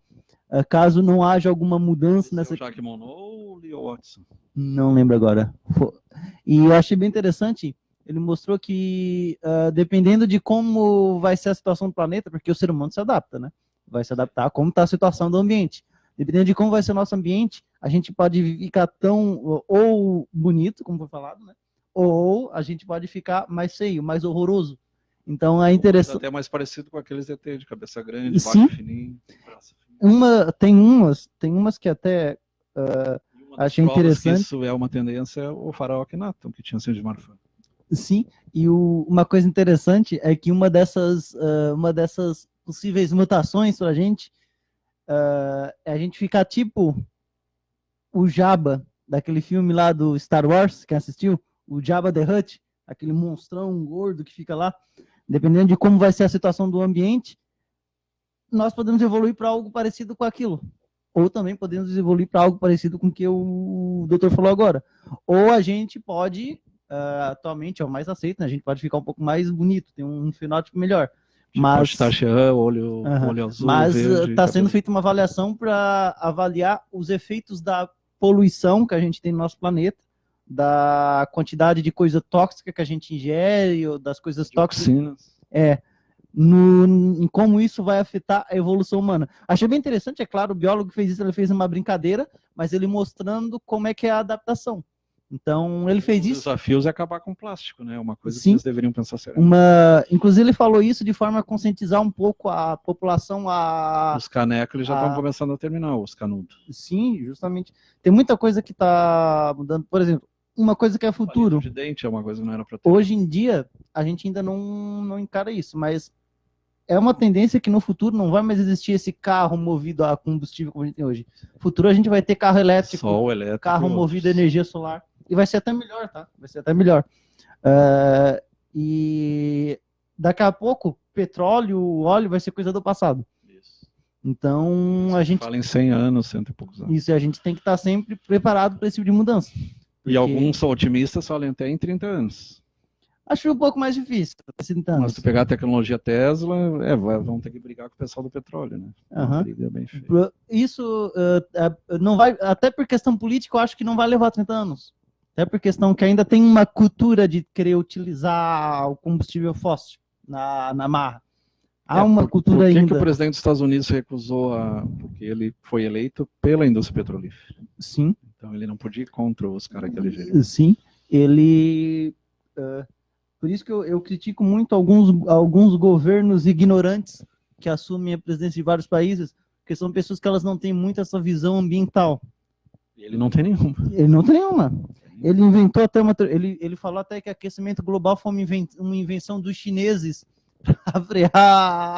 caso não haja alguma mudança nessa... Jacques Monod ou Leo Watson? Não lembro agora. E eu achei bem interessante, ele mostrou que, dependendo de como vai ser a situação do planeta, porque o ser humano se adapta, né? Vai se adaptar a como está a situação do ambiente. Dependendo de como vai ser o nosso ambiente, a gente pode ficar tão ou bonito, como foi falado, né? ou a gente pode ficar mais feio, mais horroroso. Então é interessante. Até mais parecido com aqueles ET de cabeça grande, Sim. baixo fininho, braço fininho. Tem umas que até achei interessante. Isso é uma tendência, o faraó Akhenaton, que tinha sido de Marfã. Sim, e uma coisa interessante é que uma dessas possíveis mutações para a gente é a gente ficar tipo o Jabba, daquele filme lá do Star Wars, quem assistiu? O Jabba the Hutt, aquele monstrão gordo que fica lá. Dependendo de como vai ser a situação do ambiente, nós podemos evoluir para algo parecido com aquilo. Ou também podemos evoluir para algo parecido com o que o doutor falou agora. Ou a gente pode... atualmente é o mais aceito, né? A gente pode ficar um pouco mais bonito, tem um fenótipo melhor. Tipo, Mas olho azul, mas está sendo feita uma avaliação para avaliar os efeitos da poluição que a gente tem no nosso planeta, da quantidade de coisa tóxica que a gente ingere, ou das coisas tóxicas. Em como isso vai afetar a evolução humana. Achei bem interessante, é claro, o biólogo que fez isso, ele fez uma brincadeira, mas ele mostrando como é que é a adaptação. Então, ele fez isso. Os desafios é acabar com o plástico, né? Uma coisa Sim. que eles deveriam pensar sério. Inclusive, ele falou isso de forma a conscientizar um pouco a população. Os canecos eles já estão começando a terminar, os canudos. Sim, justamente. Tem muita coisa que está mudando. Por exemplo, uma coisa que é futuro. Palito de dente é uma coisa que não era para ter. Hoje em dia, a gente ainda não encara isso, mas é uma tendência que no futuro não vai mais existir esse carro movido a combustível como a gente tem hoje. No futuro a gente vai ter carro elétrico, sol elétrico, carro movido a energia solar. E vai ser até melhor, tá? Vai ser até melhor. E daqui a pouco, petróleo, óleo vai ser coisa do passado. Isso. Então, a gente... Fala em 100 anos, 100 e poucos anos. Isso, e a gente tem que estar sempre preparado para esse tipo de mudança. E alguns são otimistas, falam até em 30 anos. Acho um pouco mais difícil. Mas se pegar a tecnologia Tesla, vão ter que brigar com o pessoal do petróleo, né? Uma briga bem feia. Isso não vai, até por questão política, eu acho que não vai levar 30 anos. Até por questão que ainda tem uma cultura de querer utilizar o combustível fóssil na marra. Há uma cultura ainda. Por que o presidente dos Estados Unidos recusou porque ele foi eleito pela indústria petrolífera? Sim. Então ele não podia ir contra os caras que elegeriam. Sim. Ele... por isso que eu critico muito alguns governos ignorantes que assumem a presidência de vários países, porque são pessoas que elas não têm muito essa visão ambiental. Ele não tem nenhuma. Ele não tem nenhuma. Ele inventou até ele falou até que aquecimento global foi uma invenção dos chineses para frear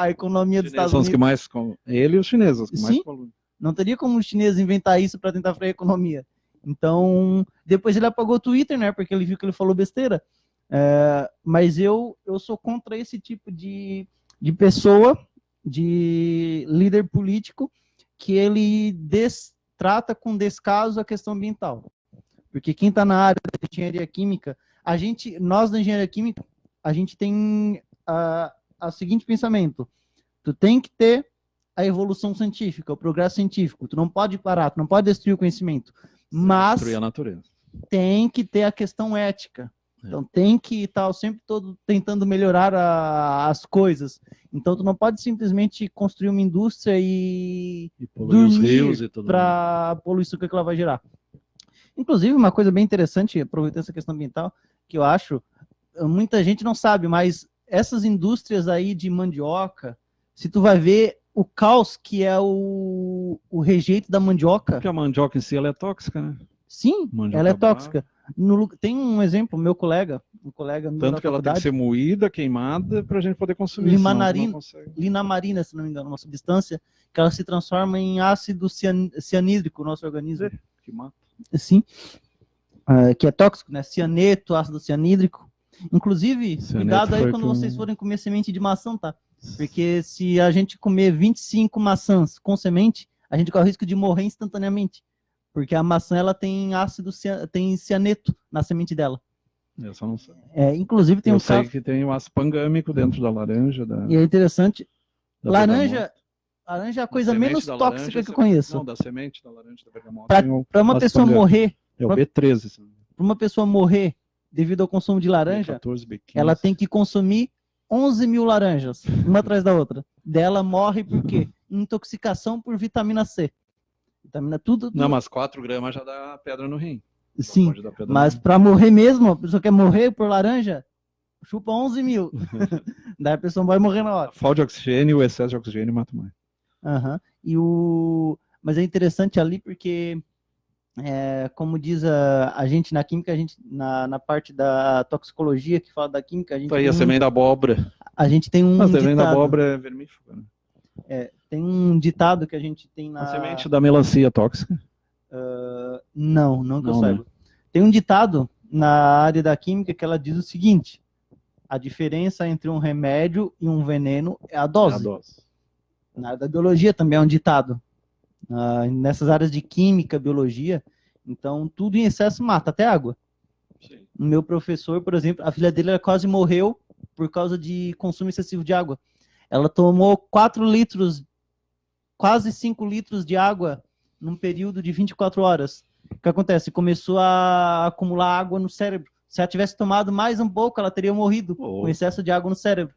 a economia dos Estados Unidos. São os que mais... Ele e os chineses, os que mais poluem. Não teria como os chineses inventar isso para tentar frear a economia. Então, depois ele apagou o Twitter, né? Porque ele viu que ele falou besteira. Mas eu sou contra esse tipo de pessoa, de líder político, que ele trata com descaso a questão ambiental. Porque quem está na área da engenharia química, nós da engenharia química, a gente tem o seguinte pensamento: tu tem que ter a evolução científica, o progresso científico, tu não pode parar, tu não pode destruir o conhecimento, mas destruir a natureza. Tem que ter a questão ética. Então tem que estar sempre tentando melhorar as coisas. Então tu não pode simplesmente construir uma indústria e poluir os rios e tudo para a poluição que ela vai gerar. Inclusive, uma coisa bem interessante, aproveitando essa questão ambiental, que eu acho, muita gente não sabe, mas essas indústrias aí de mandioca, se tu vai ver o caos que é o rejeito da mandioca... Porque a mandioca em si ela é tóxica, né? Sim, mandioca ela é tóxica. Tem um exemplo, meu colega tanto que ela tem que ser moída, queimada, para a gente poder consumir. Linamarina, se não me engano, uma substância que ela se transforma em ácido cianídrico no nosso organismo. Que mata. Sim, que é tóxico, né? Cianeto, ácido cianídrico. Inclusive, cuidado aí quando vocês forem comer semente de maçã, tá? Porque se a gente comer 25 maçãs com semente, a gente corre o risco de morrer instantaneamente. Porque a maçã ela tem tem cianeto na semente dela. Eu só não sei. Inclusive tem sei que tem o ácido pangâmico dentro da laranja. E é interessante. Laranja é a coisa menos tóxica que eu conheço. Não, da semente da laranja da bergamota. Para uma pessoa morrer. É o B13. Para uma pessoa morrer devido ao consumo de laranja, B14, B15. Ela tem que consumir 11 mil laranjas, uma atrás da outra. Dela morre por quê? Intoxicação por vitamina C. Vitamina tudo. Não, mas 4 gramas já dá pedra no rim. Sim, pode dar pedra mas para morrer mesmo, a pessoa quer morrer por laranja, chupa 11 mil. Daí a pessoa vai morrer na hora. A falta de oxigênio e o excesso de oxigênio mata mais. Mas é interessante ali porque, como diz a gente na química, a gente, na parte da toxicologia que fala da química, Tá aí a semente da abóbora. a gente tem um A semente da ditado. abóbora é vermífuga, né? Tem um ditado que a gente tem A semente da melancia tóxica. Não que eu Não, saiba. né? Tem um ditado na área da química que ela diz o seguinte: a diferença entre um remédio e um veneno é a É dose. a dose. Na área da biologia também é um ditado. Nessas áreas de química, biologia, então tudo em excesso mata, até água. Sim. O meu professor, por exemplo, a filha dele quase morreu por causa de consumo excessivo de água. Ela tomou 4 litros, quase 5 litros de água num período de 24 horas. O que acontece? Começou a acumular água no cérebro. Se ela tivesse tomado mais um pouco, ela teria morrido com excesso de água no cérebro.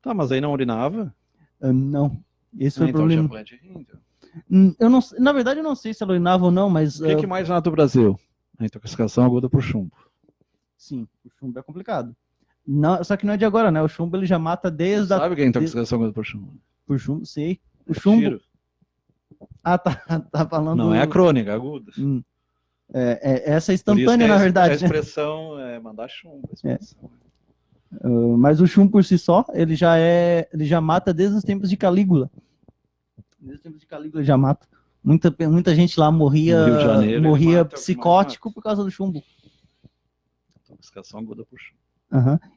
Tá, mas aí não urinava? Não. Esse foi o Então problema. tinha plant ring. Eu não, na verdade, eu não sei se ela urinava ou não, mas... O que mais mata o Brasil? A intoxicação aguda por chumbo. Sim, o chumbo é complicado. Não, só que não é de agora, né? O chumbo ele já mata desde Sabe o que é intoxicação aguda por chumbo? Por chumbo, sei. O chumbo... Tiro. Tá falando... Não é a crônica, é aguda. Essa é instantânea, na verdade. A expressão é mandar chumbo. Mas o chumbo por si só, ele já mata desde os tempos de Calígula. Desde os tempos de Calígula já mata. Muita gente lá morria psicótico por causa do chumbo. Intoxicação aguda por chumbo.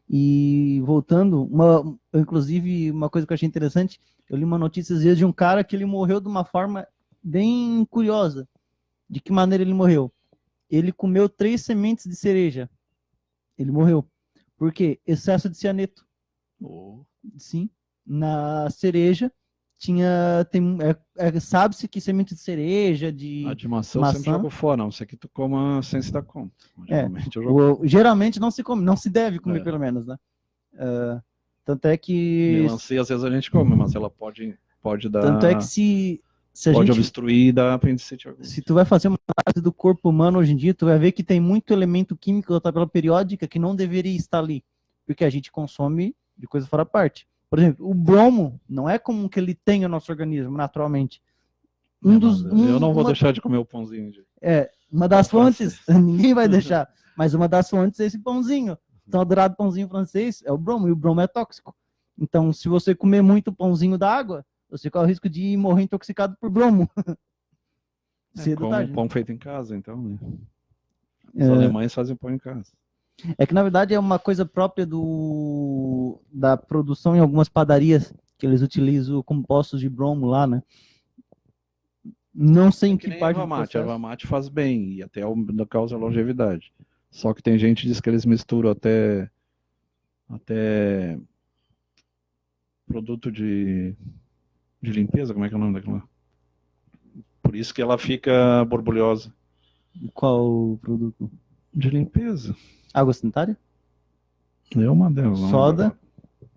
E voltando, inclusive uma coisa que eu achei interessante, eu li uma notícia às vezes de um cara que ele morreu de uma forma bem curiosa. De que maneira ele morreu? Ele comeu 3 sementes de cereja. Ele morreu. Por quê? Excesso de cianeto. Sim. Na cereja sabe-se que semente de cereja, de maçã eu sempre jogo fora, não. Isso aqui tu coma sem se dar conta. Geralmente não se come, não se deve comer pelo menos, né? Tanto é que... Melancia às vezes a gente come, mas ela pode dar... Tanto é que se a pode gente... obstruir e dar apendicite aguda. Se tu vai fazer uma análise do corpo humano hoje em dia, tu vai ver que tem muito elemento químico da tabela periódica que não deveria estar ali, porque a gente consome de coisa fora parte. Por exemplo, o bromo não é comum que ele tenha no nosso organismo, naturalmente. Eu não vou deixar de comer o pãozinho. Uma das fontes, ninguém vai deixar, mas uma das fontes é esse pãozinho. Então, adorado pãozinho francês é o bromo, e o bromo é tóxico. Então, se você comer muito pãozinho da água, você corre o risco de morrer intoxicado por bromo. Como pão feito em casa, então, né? Os alemães fazem pão em casa. É que, na verdade, é uma coisa própria da produção em algumas padarias, que eles utilizam compostos de bromo lá, né? Não sei em que parte do processo. A erva mate faz bem, e até causa longevidade. Só que tem gente que diz que eles misturam até produto de limpeza, como é que é o nome daquilo lá? Por isso que ela fica borbulhosa. Qual produto? De limpeza. Água sanitária? É uma delas. Soda?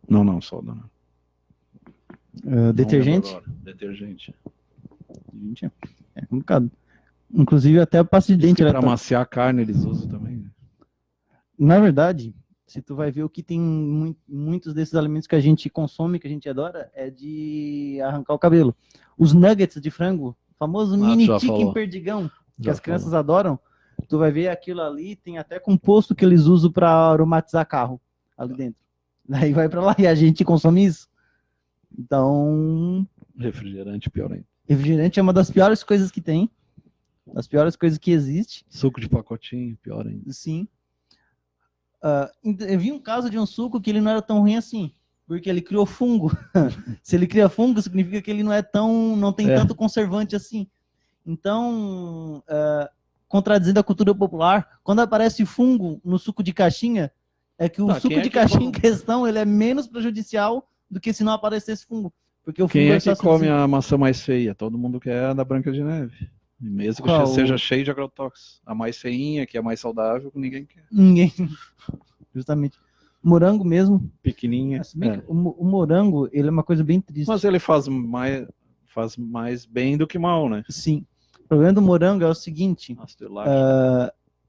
Não, soda não. Detergente? Detergente. É complicado. Inclusive até a pasta de dente. Para amaciar a carne eles usam também. Né? Na verdade, se tu vai ver o que tem muitos desses alimentos que a gente consome, que a gente adora, é de arrancar o cabelo. Os nuggets de frango, o famoso mini chicken perdigão, que as crianças adoram, tu vai ver aquilo ali, tem até composto que eles usam para aromatizar carro ali dentro. Daí vai para lá e a gente consome isso. Então... Refrigerante, pior ainda. Refrigerante é uma das piores coisas que tem. Das piores coisas que existe. Suco de pacotinho, pior ainda. Sim. Eu vi um caso de um suco que ele não era tão ruim assim, porque ele criou fungo. Se ele cria fungo, significa que ele não tem tanto conservante assim. Então, contradizendo a cultura popular, quando aparece fungo no suco de caixinha, é que o suco de caixinha em questão ele é menos prejudicial do que se não aparecesse fungo. Porque o fungo quem é que come a maçã mais feia? Todo mundo quer a da Branca de Neve. E mesmo que seja cheio de agrotóxicos. A mais feinha, que é mais saudável, ninguém quer. Ninguém. Justamente. Morango mesmo. Pequenininha. O morango, ele é uma coisa bem triste. Mas ele faz mais bem do que mal, né? Sim. O problema do morango é o seguinte.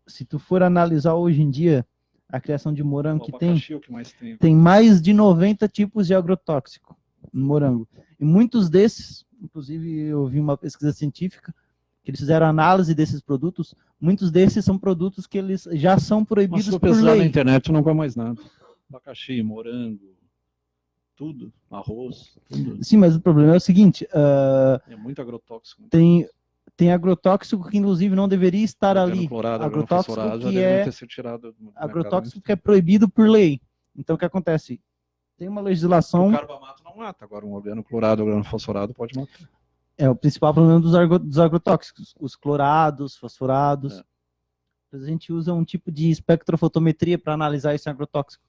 se tu for analisar hoje em dia a criação de morango O que tem, abacaxi é o que mais tem mais de 90 tipos de agrotóxico no morango. E muitos desses, inclusive eu vi uma pesquisa científica, que eles fizeram análise desses produtos, muitos desses são produtos que eles já são Mas proibidos se tu por pesquisar na lei. internet, tu não vai mais nada. Abacaxi, morango, tudo, arroz, tudo. Sim, mas o problema é o seguinte, É muito agrotóxico. tem agrotóxico que inclusive não deveria estar ali. Clorado, Agrotóxico já que deveriam é ter sido tirado do mercado, agrotóxico que é proibido por lei. Então o que acontece? Tem uma legislação. O carbamato não mata, agora um organoclorado, organofosforado pode matar. É o principal problema dos agrotóxicos, os clorados, fosforados. A gente usa um tipo de espectrofotometria para analisar esse agrotóxico.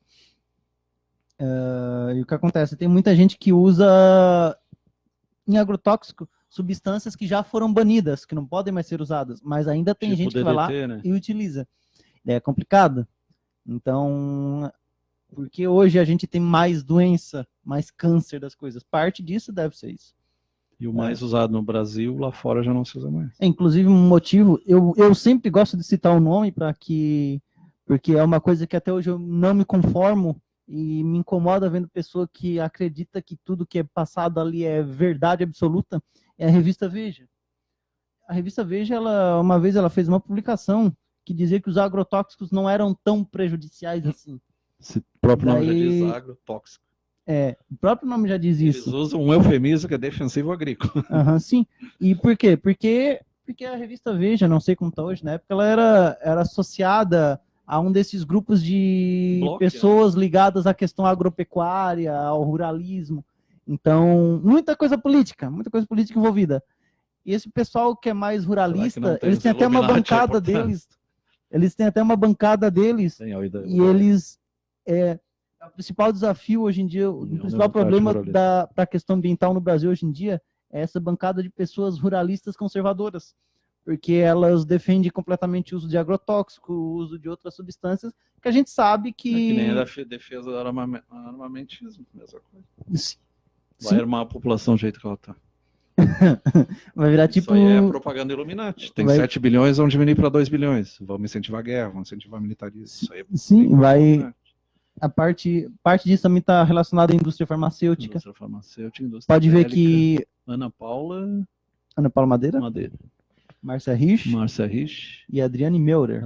E o que acontece? Tem muita gente que usa em agrotóxico substâncias que já foram banidas, que não podem mais ser usadas, mas ainda tem Tipo gente que DDT, vai lá, né? e utiliza. É complicado. Então, porque hoje a gente tem mais doença, mais câncer das coisas. Parte disso deve ser isso. E o mais usado no Brasil, lá fora já não se usa mais. Inclusive, um motivo, eu sempre gosto de citar o nome porque é uma coisa que até hoje eu não me conformo e me incomoda vendo pessoa que acredita que tudo que é passado ali é verdade absoluta, é a revista Veja. A revista Veja, uma vez ela fez uma publicação que dizia que os agrotóxicos não eram tão prejudiciais assim. Esse próprio nome já diz agrotóxico. O próprio nome já diz isso. Eles usam um eufemismo que é defensivo agrícola. Sim. E por quê? Porque a revista Veja, não sei como está hoje, na época ela era associada a um desses grupos de pessoas ligadas à questão agropecuária, ao ruralismo. Então, muita coisa política envolvida. E esse pessoal que é mais ruralista, eles têm até uma bancada deles. Eles têm até uma bancada deles. E eles... o principal desafio hoje em dia, o principal problema para a questão ambiental no Brasil hoje em dia é essa bancada de pessoas ruralistas conservadoras, porque elas defendem completamente o uso de agrotóxico, o uso de outras substâncias, que a gente sabe que... que nem a defesa do armamentismo, mesma coisa. Vai Sim. armar a população do jeito que ela está. Vai virar tipo... Isso aí é propaganda Illuminati. Tem 7 bilhões, vão diminuir para 2 bilhões. Vamos incentivar a guerra, vamos incentivar militarismo. Isso aí Sim, vai... A parte disso também está relacionada à indústria farmacêutica. Indústria Pode ver bélica. que... Ana Paula Madeira. Márcia Rich. E Adriane Meurer.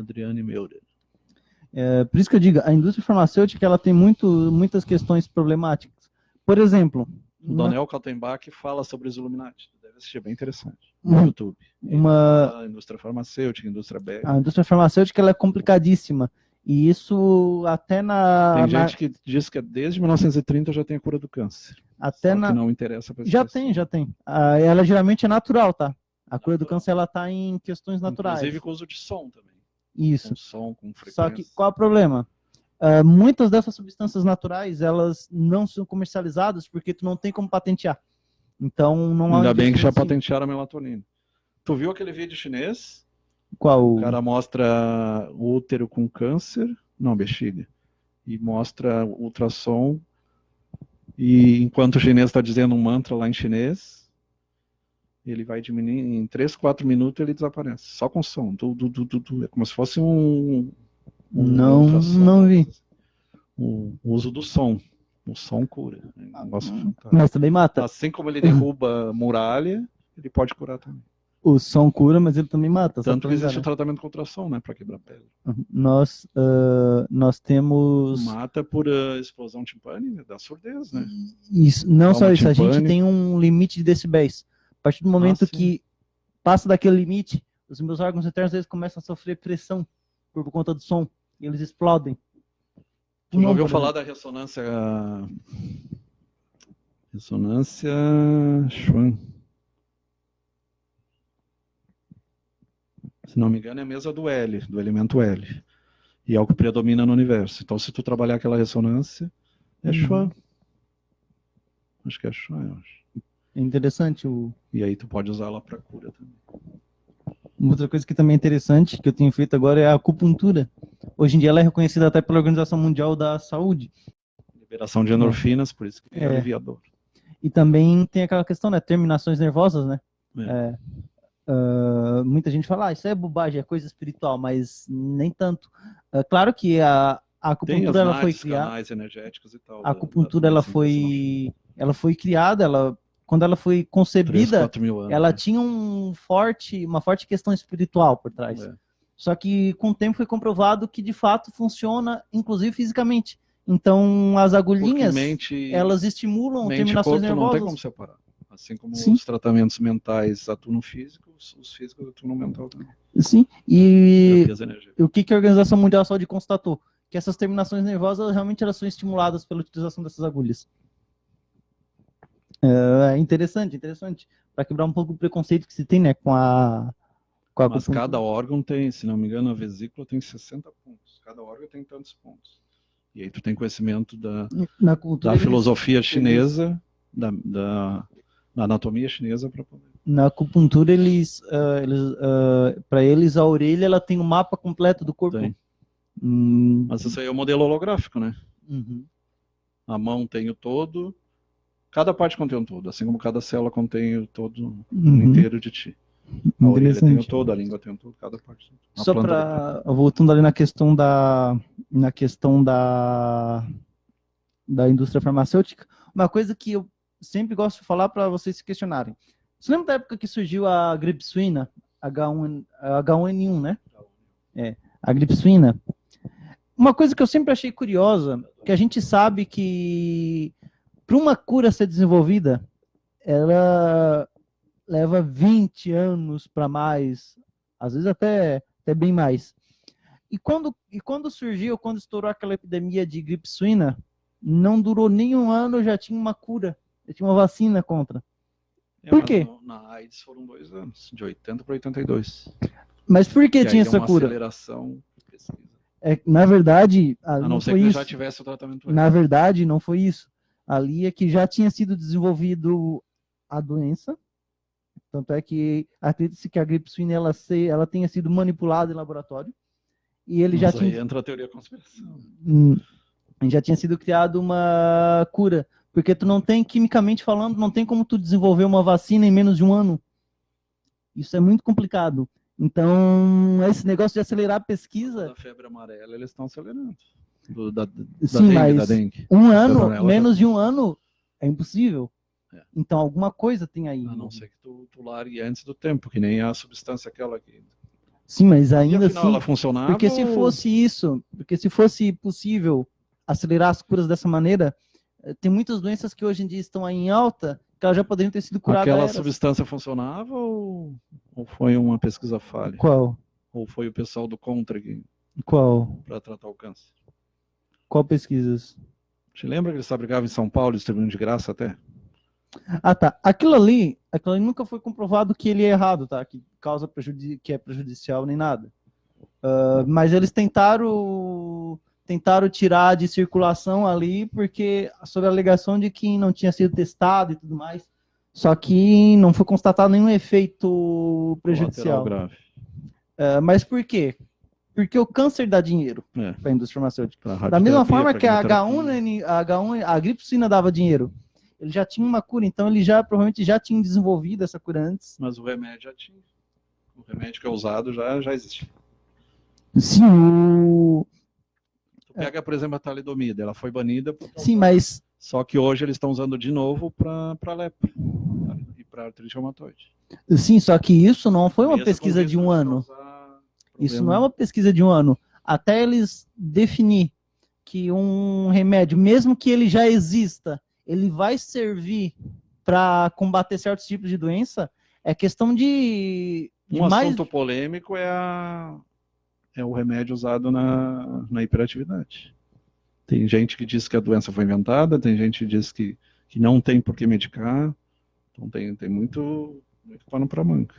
Por isso que eu digo, a indústria farmacêutica ela tem muitas questões problemáticas. Por exemplo... O Daniel Kaltenbach fala sobre os Illuminati. Deve assistir, é bem interessante. No YouTube. A indústria farmacêutica, a indústria bélica. A indústria farmacêutica ela é complicadíssima. E isso até Tem gente que diz que desde 1930 já tem a cura do câncer. Até que não interessa para já tem. Ela geralmente é natural, tá? A cura do câncer ela tá em questões naturais. Inclusive com o uso de som também. Isso. Com som, com frequência. Só que qual é o problema? Muitas dessas substâncias naturais elas não são comercializadas porque tu não tem como patentear. Então não há. Ainda bem que já patentearam a melatonina. Tu viu aquele vídeo chinês? Qual? O cara mostra o útero com câncer, não, bexiga, e mostra ultrassom, e enquanto o chinês está dizendo um mantra lá em chinês, ele vai diminuir, em 3, 4 minutos ele desaparece, só com som, é como se fosse um não vi. O uso do som, o som cura. Mas também mata. Assim como ele derruba muralha, ele pode curar também. O som cura, mas ele também mata. Tanto que existe o tratamento com ultrassom, né, para quebrar pele. Nós temos... Mata por explosão timpânica, da surdez, né? Isso, não só isso, a gente tem um limite de decibéis. A partir do momento que passa daquele limite, os meus órgãos internos eles começam a sofrer pressão por conta do som, e eles explodem. Tu já ouviu falar da ressonância... Ressonância Schwann? Se não me engano, é a mesa do L, do elemento L. E é o que predomina no universo. Então, se tu trabalhar aquela ressonância, é Schwann. Acho que é Schwann, eu acho. É interessante. E aí tu pode usar ela para cura também. Uma outra coisa que também é interessante, que eu tenho feito agora, é a acupuntura. Hoje em dia ela é reconhecida até pela Organização Mundial da Saúde. Liberação de endorfinas, por isso que é aliviador. E também tem aquela questão, né? Terminações nervosas, né? Muita gente fala, isso é bobagem, é coisa espiritual, mas nem tanto. Claro que a Tem acupuntura as ela foi NADs, criada, canais energéticos e tal. a acupuntura ela foi criada, quando ela foi 3, concebida, 4 mil anos. ela tinha uma forte questão espiritual por trás. É. Só que com o tempo foi comprovado que de fato funciona, inclusive fisicamente. Então as agulhinhas, elas estimulam terminações nervosas. Não tem como separar. Assim como Sim. os tratamentos mentais atuam no físico, os físicos atuam no mental também. Sim, e o que a Organização Mundial de Saúde constatou? Que essas terminações nervosas realmente elas são estimuladas pela utilização dessas agulhas. É interessante, para quebrar um pouco o preconceito que se tem, né, com a Mas cada órgão tem, se não me engano, a vesícula tem 60 pontos. Cada órgão tem tantos pontos. E aí tu tem conhecimento da filosofia chinesa, da anatomia chinesa para poder. Na acupuntura, para eles, a orelha ela tem um mapa completo do corpo. Mas isso aí é o modelo holográfico, né? Uhum. A mão tem o todo, cada parte contém o todo, assim como cada célula contém o todo inteiro de ti. A orelha tem o todo, a língua tem o todo, cada parte. Só para voltando ali na questão da indústria farmacêutica, uma coisa que eu sempre gosto de falar para vocês se questionarem. Você lembra da época que surgiu a gripe suína, H1N1, né? A gripe suína. Uma coisa que eu sempre achei curiosa, que a gente sabe que para uma cura ser desenvolvida, ela leva 20 anos para mais, às vezes até bem mais. E quando surgiu, quando estourou aquela epidemia de gripe suína, não durou nem um ano, já tinha uma cura, já tinha uma vacina contra. Por quê? Na AIDS foram 2 anos, de 80 para 82. Mas por que tinha essa cura? Aceleração de pesquisa. Na verdade, a não ser que ele já tivesse o tratamento antes. Na verdade, não foi isso. Ali é que já tinha sido desenvolvido a doença. Tanto é que acredita-se que a gripe suína ela tenha sido manipulada em laboratório. E ele já tinha. Aí entra a teoria da conspiração. Já tinha sido criada uma cura. Porque tu não tem, quimicamente falando, não tem como tu desenvolver uma vacina em menos de um ano. Isso é muito complicado. Então, esse negócio de acelerar a pesquisa... Da febre amarela, eles estão acelerando. Sim, da dengue. Um ano, menos de um ano, é impossível. Então, alguma coisa tem aí. A não ser que tu largue antes do tempo, que nem a substância aquela aqui. Sim, mas ainda assim... ela funcionava, porque se fosse isso, porque se fosse possível acelerar as curas dessa maneira, tem muitas doenças que hoje em dia estão aí em alta, que elas já poderiam ter sido curadas. Aquela substância funcionava ou foi uma pesquisa falha? Qual? Ou foi o pessoal do Contra para tratar o câncer? Qual pesquisas? Te lembra que eles fabricavam em São Paulo, distribuindo de graça até? Ah, tá. Aquilo ali nunca foi comprovado que ele é errado, tá? Que é prejudicial nem nada. Mas eles tentaram tirar de circulação ali, porque sob a alegação de que não tinha sido testado e tudo mais. Só que não foi constatado nenhum efeito prejudicial. Grave. Mas por quê? Porque o câncer dá dinheiro para a indústria farmacêutica. Da mesma forma que a gripe suína dava dinheiro. Ele já tinha uma cura, então ele provavelmente já tinha desenvolvido essa cura antes. Mas o remédio já tinha. O remédio que é usado já existe. Sim, Tu pega, por exemplo, a talidomida, ela foi banida. Sim, mas... Só que hoje eles estão usando de novo para lepra e para artrite reumatoide. Sim, só que isso não foi uma pesquisa de um ano. Isso não é uma pesquisa de um ano. Até eles definir que um remédio, mesmo que ele já exista, ele vai servir para combater certos tipos de doença, é questão de assunto polêmico é o remédio usado na hiperatividade. Tem gente que diz que a doença foi inventada, tem gente que diz que não tem por que medicar. Então tem muito pano para manga.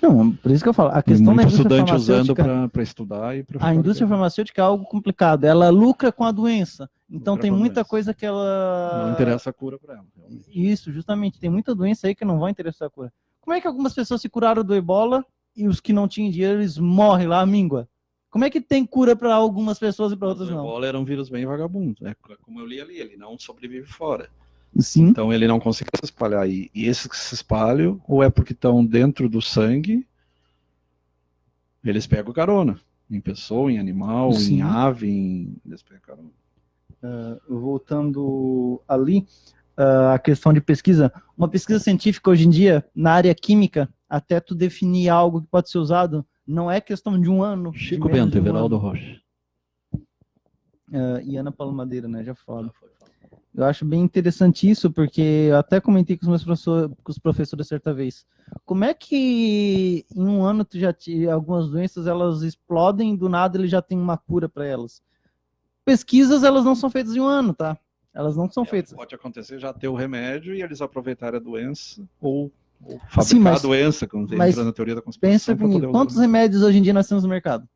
Não, por isso que eu falo, a questão da indústria farmacêutica... usando para estudar e para... A indústria farmacêutica é algo complicado. Ela lucra com a doença. Então tem muita coisa que ela... Não interessa a cura para ela. Realmente. Isso, justamente. Tem muita doença aí que não vai interessar a cura. Como é que algumas pessoas se curaram do ebola e os que não tinham dinheiro, eles morrem lá, míngua? Como é que tem cura para algumas pessoas e para outras não? O ebola era um vírus bem vagabundo. Como eu li ali, ele não sobrevive fora. Sim. Então ele não consegue se espalhar. E esses que se espalham, ou é porque estão dentro do sangue, eles pegam carona. Em pessoa, em animal, Sim. em ave, eles pegam carona. Voltando ali, a questão de pesquisa. Uma pesquisa científica hoje em dia, na área química, até tu definir algo que pode ser usado, não é questão de um ano. Chico Bento, Everaldo Rocha. E Ana Paula Madeira, né? Já falo. Eu acho bem interessante isso, porque eu até comentei com os professores certa vez. Como é que em um ano tu já algumas doenças elas explodem e do nada ele já tem uma cura para elas? Pesquisas elas não são feitas em um ano, tá? Elas não são feitas. Pode acontecer já ter o remédio e eles aproveitarem a doença ou fabricar a doença, como entra na teoria da conspiração. Pensa comigo, quantos remédios hoje em dia nós temos no mercado?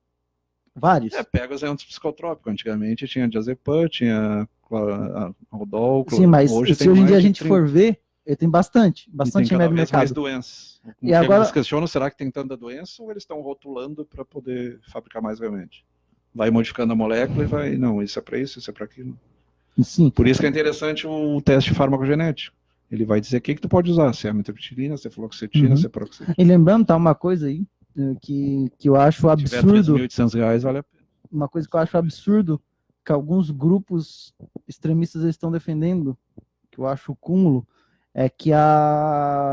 Vários. Pega os antipsicotrópicos. Antigamente tinha diazepam, tinha Aldol. Sim, mas hoje se hoje em dia a gente for ver, tem bastante remédio no mercado. Mais doenças. E agora eles questionam, será que tem tanta doença ou eles estão rotulando para poder fabricar mais remédio? Vai modificando a molécula e vai, não, isso é para isso é para aquilo. Sim. Por isso que é interessante o teste farmacogenético. Ele vai dizer o que tu pode usar, se é amitriptilina, se é fluoxetina, se é paroxetina. E lembrando, tá, uma coisa aí que eu acho absurdo. Se tiver R$3.800, vale a pena. Uma coisa que eu acho absurdo, que alguns grupos extremistas estão defendendo, que eu acho o cúmulo, é que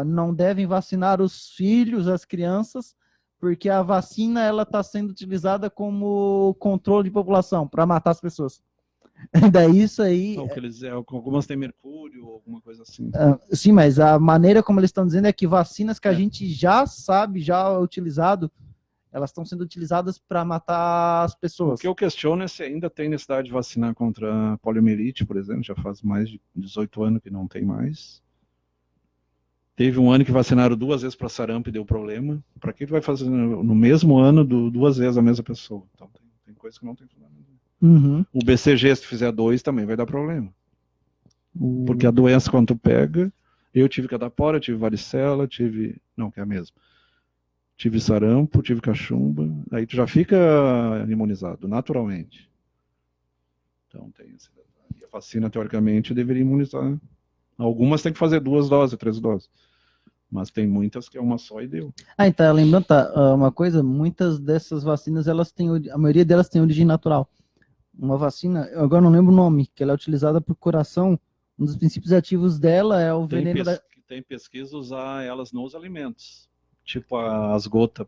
não devem vacinar os filhos, as crianças, porque a vacina ela está sendo utilizada como controle de população, para matar as pessoas. Daí isso aí... Não, que eles, algumas têm mercúrio, ou alguma coisa assim. Sim, mas a maneira como eles estão dizendo é que vacinas que a gente já sabe, já é utilizado, elas estão sendo utilizadas para matar as pessoas. O que eu questiono é se ainda tem necessidade de vacinar contra a poliomielite, por exemplo, já faz mais de 18 anos que não tem mais. Teve um ano que vacinaram 2 vezes para sarampo e deu problema. Para que vai fazer no mesmo ano 2 vezes a mesma pessoa? Então tem coisa que não tem fundamento. O BCG, se tu fizer 2, também vai dar problema. Porque a doença, quando tu pega, eu tive catapora, tive varicela, não, que é a mesma. Tive sarampo, tive cachumba, aí tu já fica imunizado, naturalmente. Então tem esse detalhe. E a vacina, teoricamente, deveria imunizar. Algumas tem que fazer 2 doses, 3 doses. Mas tem muitas que é uma só e deu. Então, lembrando, uma coisa, muitas dessas vacinas, a maioria delas tem origem natural. Uma vacina, eu agora não lembro o nome, que ela é utilizada por coração, um dos princípios ativos dela é o veneno da... Tem pesquisa usar elas nos alimentos. Tipo as gotas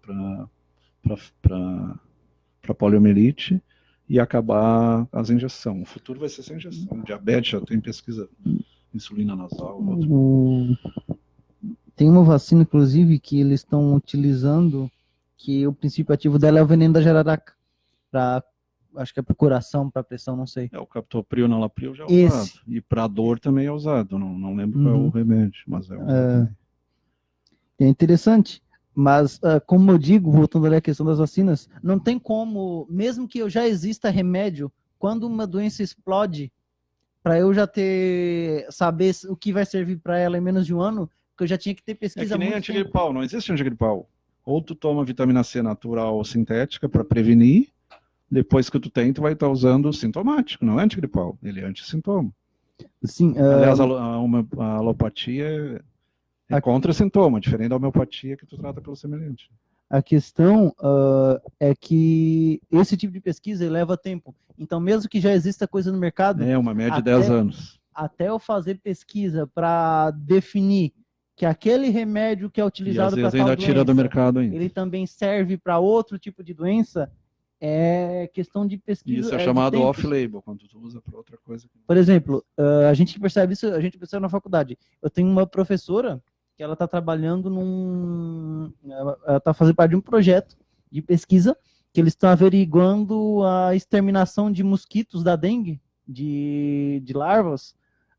para poliomielite e acabar as injeções. O futuro vai ser sem injeção. Diabetes já tem pesquisa, insulina nasal. Tem uma vacina, inclusive, que eles estão utilizando, que o princípio ativo dela é o veneno da jararaca. Acho que é para o coração, para pressão, não sei. O captopril, nalapril já é usado. E para dor também é usado. Não lembro qual é o remédio, mas é usado. É interessante. Mas, como eu digo, voltando ali à questão das vacinas, não tem como, mesmo que já exista remédio, quando uma doença explode, para eu já saber o que vai servir para ela em menos de um ano, porque eu já tinha que ter pesquisa. É que nem antigripal, não existe antigripal. Ou tu toma vitamina C natural ou sintética para prevenir, depois que tu tem, tu vai estar usando sintomático, não é antigripal, ele é antissintoma. Sim, aliás, a alopatia é contra sintoma, diferente da homeopatia que tu trata pelo semelhante. A questão é que esse tipo de pesquisa leva tempo. Então, mesmo que já exista coisa no mercado... uma média de 10 anos. Até eu fazer pesquisa para definir que aquele remédio que é utilizado para tal ainda tira do mercado ainda. Ele também serve para outro tipo de doença, é questão de pesquisa. Isso é chamado off-label, quando tu usa para outra coisa. Por exemplo, a gente percebe isso, a gente percebe na faculdade. Eu tenho uma professora que ela está trabalhando ela está fazendo parte de um projeto de pesquisa que eles estão averiguando a exterminação de mosquitos da dengue, de larvas,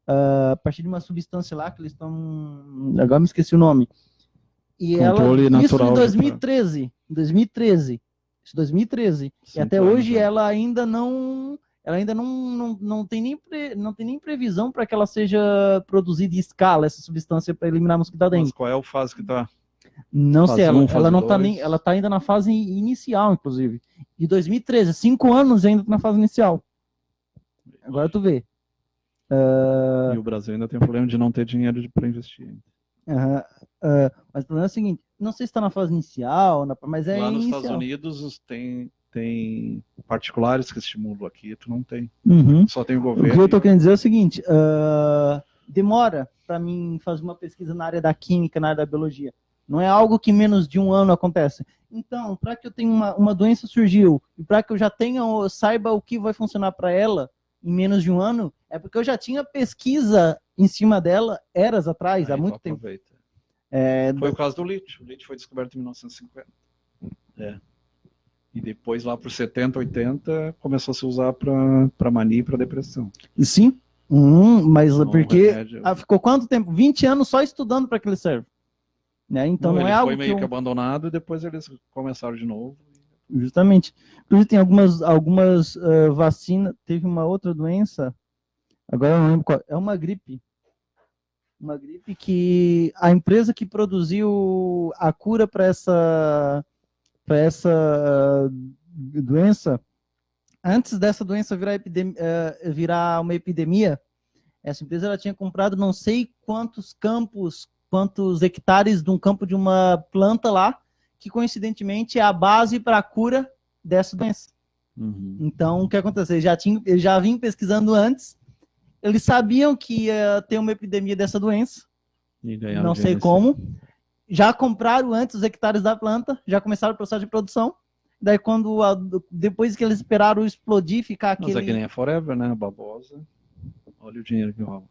a partir de uma substância lá que eles estão... Agora me esqueci o nome. E controle natural. Isso em 2013. Isso 2013. E até hoje ela ainda não tem nem previsão para que ela seja produzida em escala, essa substância para eliminar mosquito da dengue. Mas qual é o fase que está? Não sei, ela não está nem, ela está ainda na fase inicial, inclusive. De 2013, 5 anos ainda na fase inicial. Agora tu vê. E o Brasil ainda tem o problema de não ter dinheiro para investir. Mas o problema é o seguinte, não sei se está na fase inicial, mas é lá nos inicial. Estados Unidos tem particulares que estimulam, aqui tu não tem. Uhum. Só tem o O governo. que eu estou querendo dizer é o seguinte, demora para mim fazer uma pesquisa na área da química, na área da biologia. Não é algo que menos de um ano acontece. Então, para que eu tenha uma doença surgiu, e para que eu já saiba o que vai funcionar para ela em menos de um ano, é porque eu já tinha pesquisa em cima dela eras atrás, há muito tempo. Foi o caso do lítio. O lítio foi descoberto em 1950. E depois, lá por 70, 80, começou a se usar para mania e para depressão. Sim, mas porque remédio... ficou quanto tempo? 20 anos só estudando para que ele serve. Né? Então não é algo foi meio que abandonado e depois eles começaram de novo. Justamente. Inclusive tem algumas vacinas. Teve uma outra doença, agora eu não lembro qual. É uma gripe. Uma gripe que a empresa que produziu a cura para essa doença, antes dessa doença virar uma epidemia, essa empresa ela tinha comprado não sei quantos hectares de um campo de uma planta lá, que coincidentemente é a base para a cura dessa doença. Uhum. Então, o que aconteceu? Eles já vinham pesquisando antes, eles sabiam que ia ter uma epidemia dessa doença, não sei como, já compraram antes os hectares da planta, já começaram o processo de produção, daí depois que eles esperaram explodir, ficar aquele... Mas é que nem a Forever, né? A babosa. Olha o dinheiro que rola.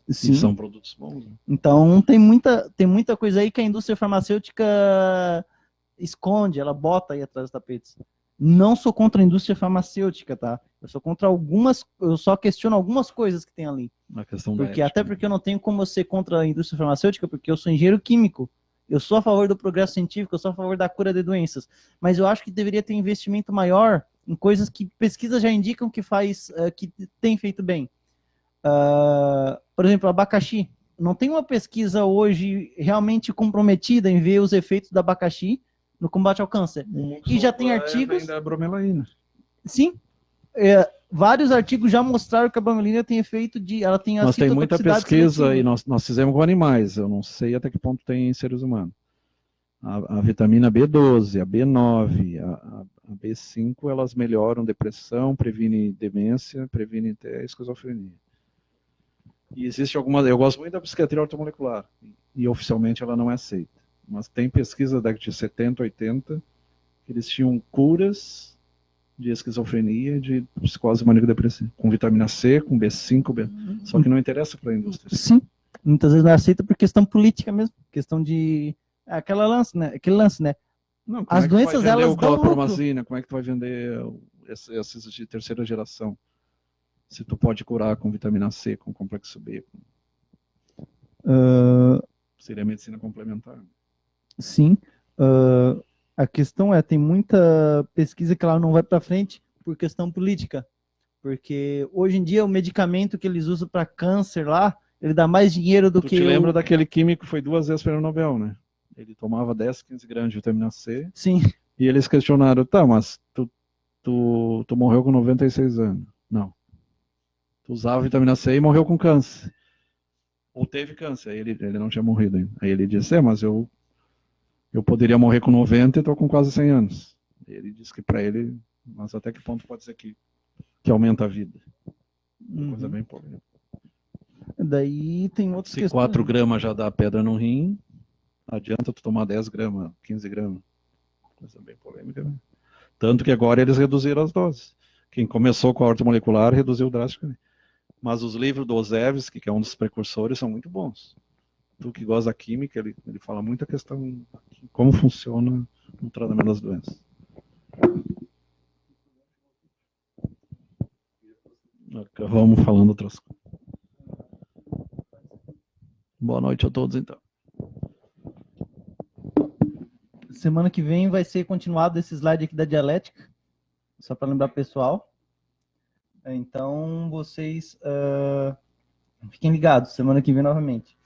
Sim. E são produtos bons. Né? Então, tem muita coisa aí que a indústria farmacêutica esconde, ela bota aí atrás dos tapetes. Não sou contra a indústria farmacêutica, tá? Eu só questiono algumas coisas que tem ali. A questão até porque eu não tenho como ser contra a indústria farmacêutica, porque eu sou engenheiro químico. Eu sou a favor do progresso científico, eu sou a favor da cura de doenças. Mas eu acho que deveria ter investimento maior em coisas que pesquisas já indicam que que tem feito bem. Por exemplo, abacaxi. Não tem uma pesquisa hoje realmente comprometida em ver os efeitos do abacaxi no combate ao câncer. E já tem artigos... da bromelaína. Sim. Vários artigos já mostraram que a bromelaína tem efeito de... Ela tem Nós tem muita pesquisa e nós fizemos com animais. Eu não sei até que ponto tem em seres humanos. A vitamina B12, a B9, a B5, elas melhoram depressão, previnem demência, previnem até esquizofrenia. E existe algumas... Eu gosto muito da psiquiatria ortomolecular. E oficialmente ela não é aceita. Mas tem pesquisa da década de 70, 80, que eles tinham curas de esquizofrenia, de psicose maníaco-depressiva, com vitamina C, com B5, só que não interessa para a indústria. Sim, muitas vezes não aceita por questão política mesmo, questão de... aquele lance, né? Não, as doenças, elas dão lucro. Como é que tu vai vender esses de terceira geração? Se tu pode curar com vitamina C, com complexo B. Seria medicina complementar. Sim. A questão tem muita pesquisa que ela não vai para frente por questão política. Porque hoje em dia o medicamento que eles usam para câncer lá, ele dá mais dinheiro do que... Tu te lembra daquele químico que foi 2 vezes prêmio Nobel, né? Ele tomava 10, 15 gramas de vitamina C. Sim. E eles questionaram, tá, mas tu morreu com 96 anos. Não. Tu usava vitamina C e morreu com câncer. Ou teve câncer. Aí ele não tinha morrido ainda. Aí ele disse, mas eu poderia morrer com 90 e estou com quase 100 anos. Ele disse que para ele, mas até que ponto pode ser que aumenta a vida? Uma coisa bem polêmica. Daí tem outros questões. Se 4 gramas já dá pedra no rim, adianta tu tomar 10 gramas, 15 gramas. Coisa bem polêmica, né? Tanto que agora eles reduziram as doses. Quem começou com a ortomolecular reduziu drasticamente. Mas os livros do Ozevsky, que é um dos precursores, são muito bons. Tu que gosta da química, ele fala muito a questão de como funciona o tratamento das doenças. Vamos falando outras coisas. Boa noite a todos, então. Semana que vem vai ser continuado esse slide aqui da dialética, só para lembrar o pessoal. Então, vocês fiquem ligados, semana que vem novamente.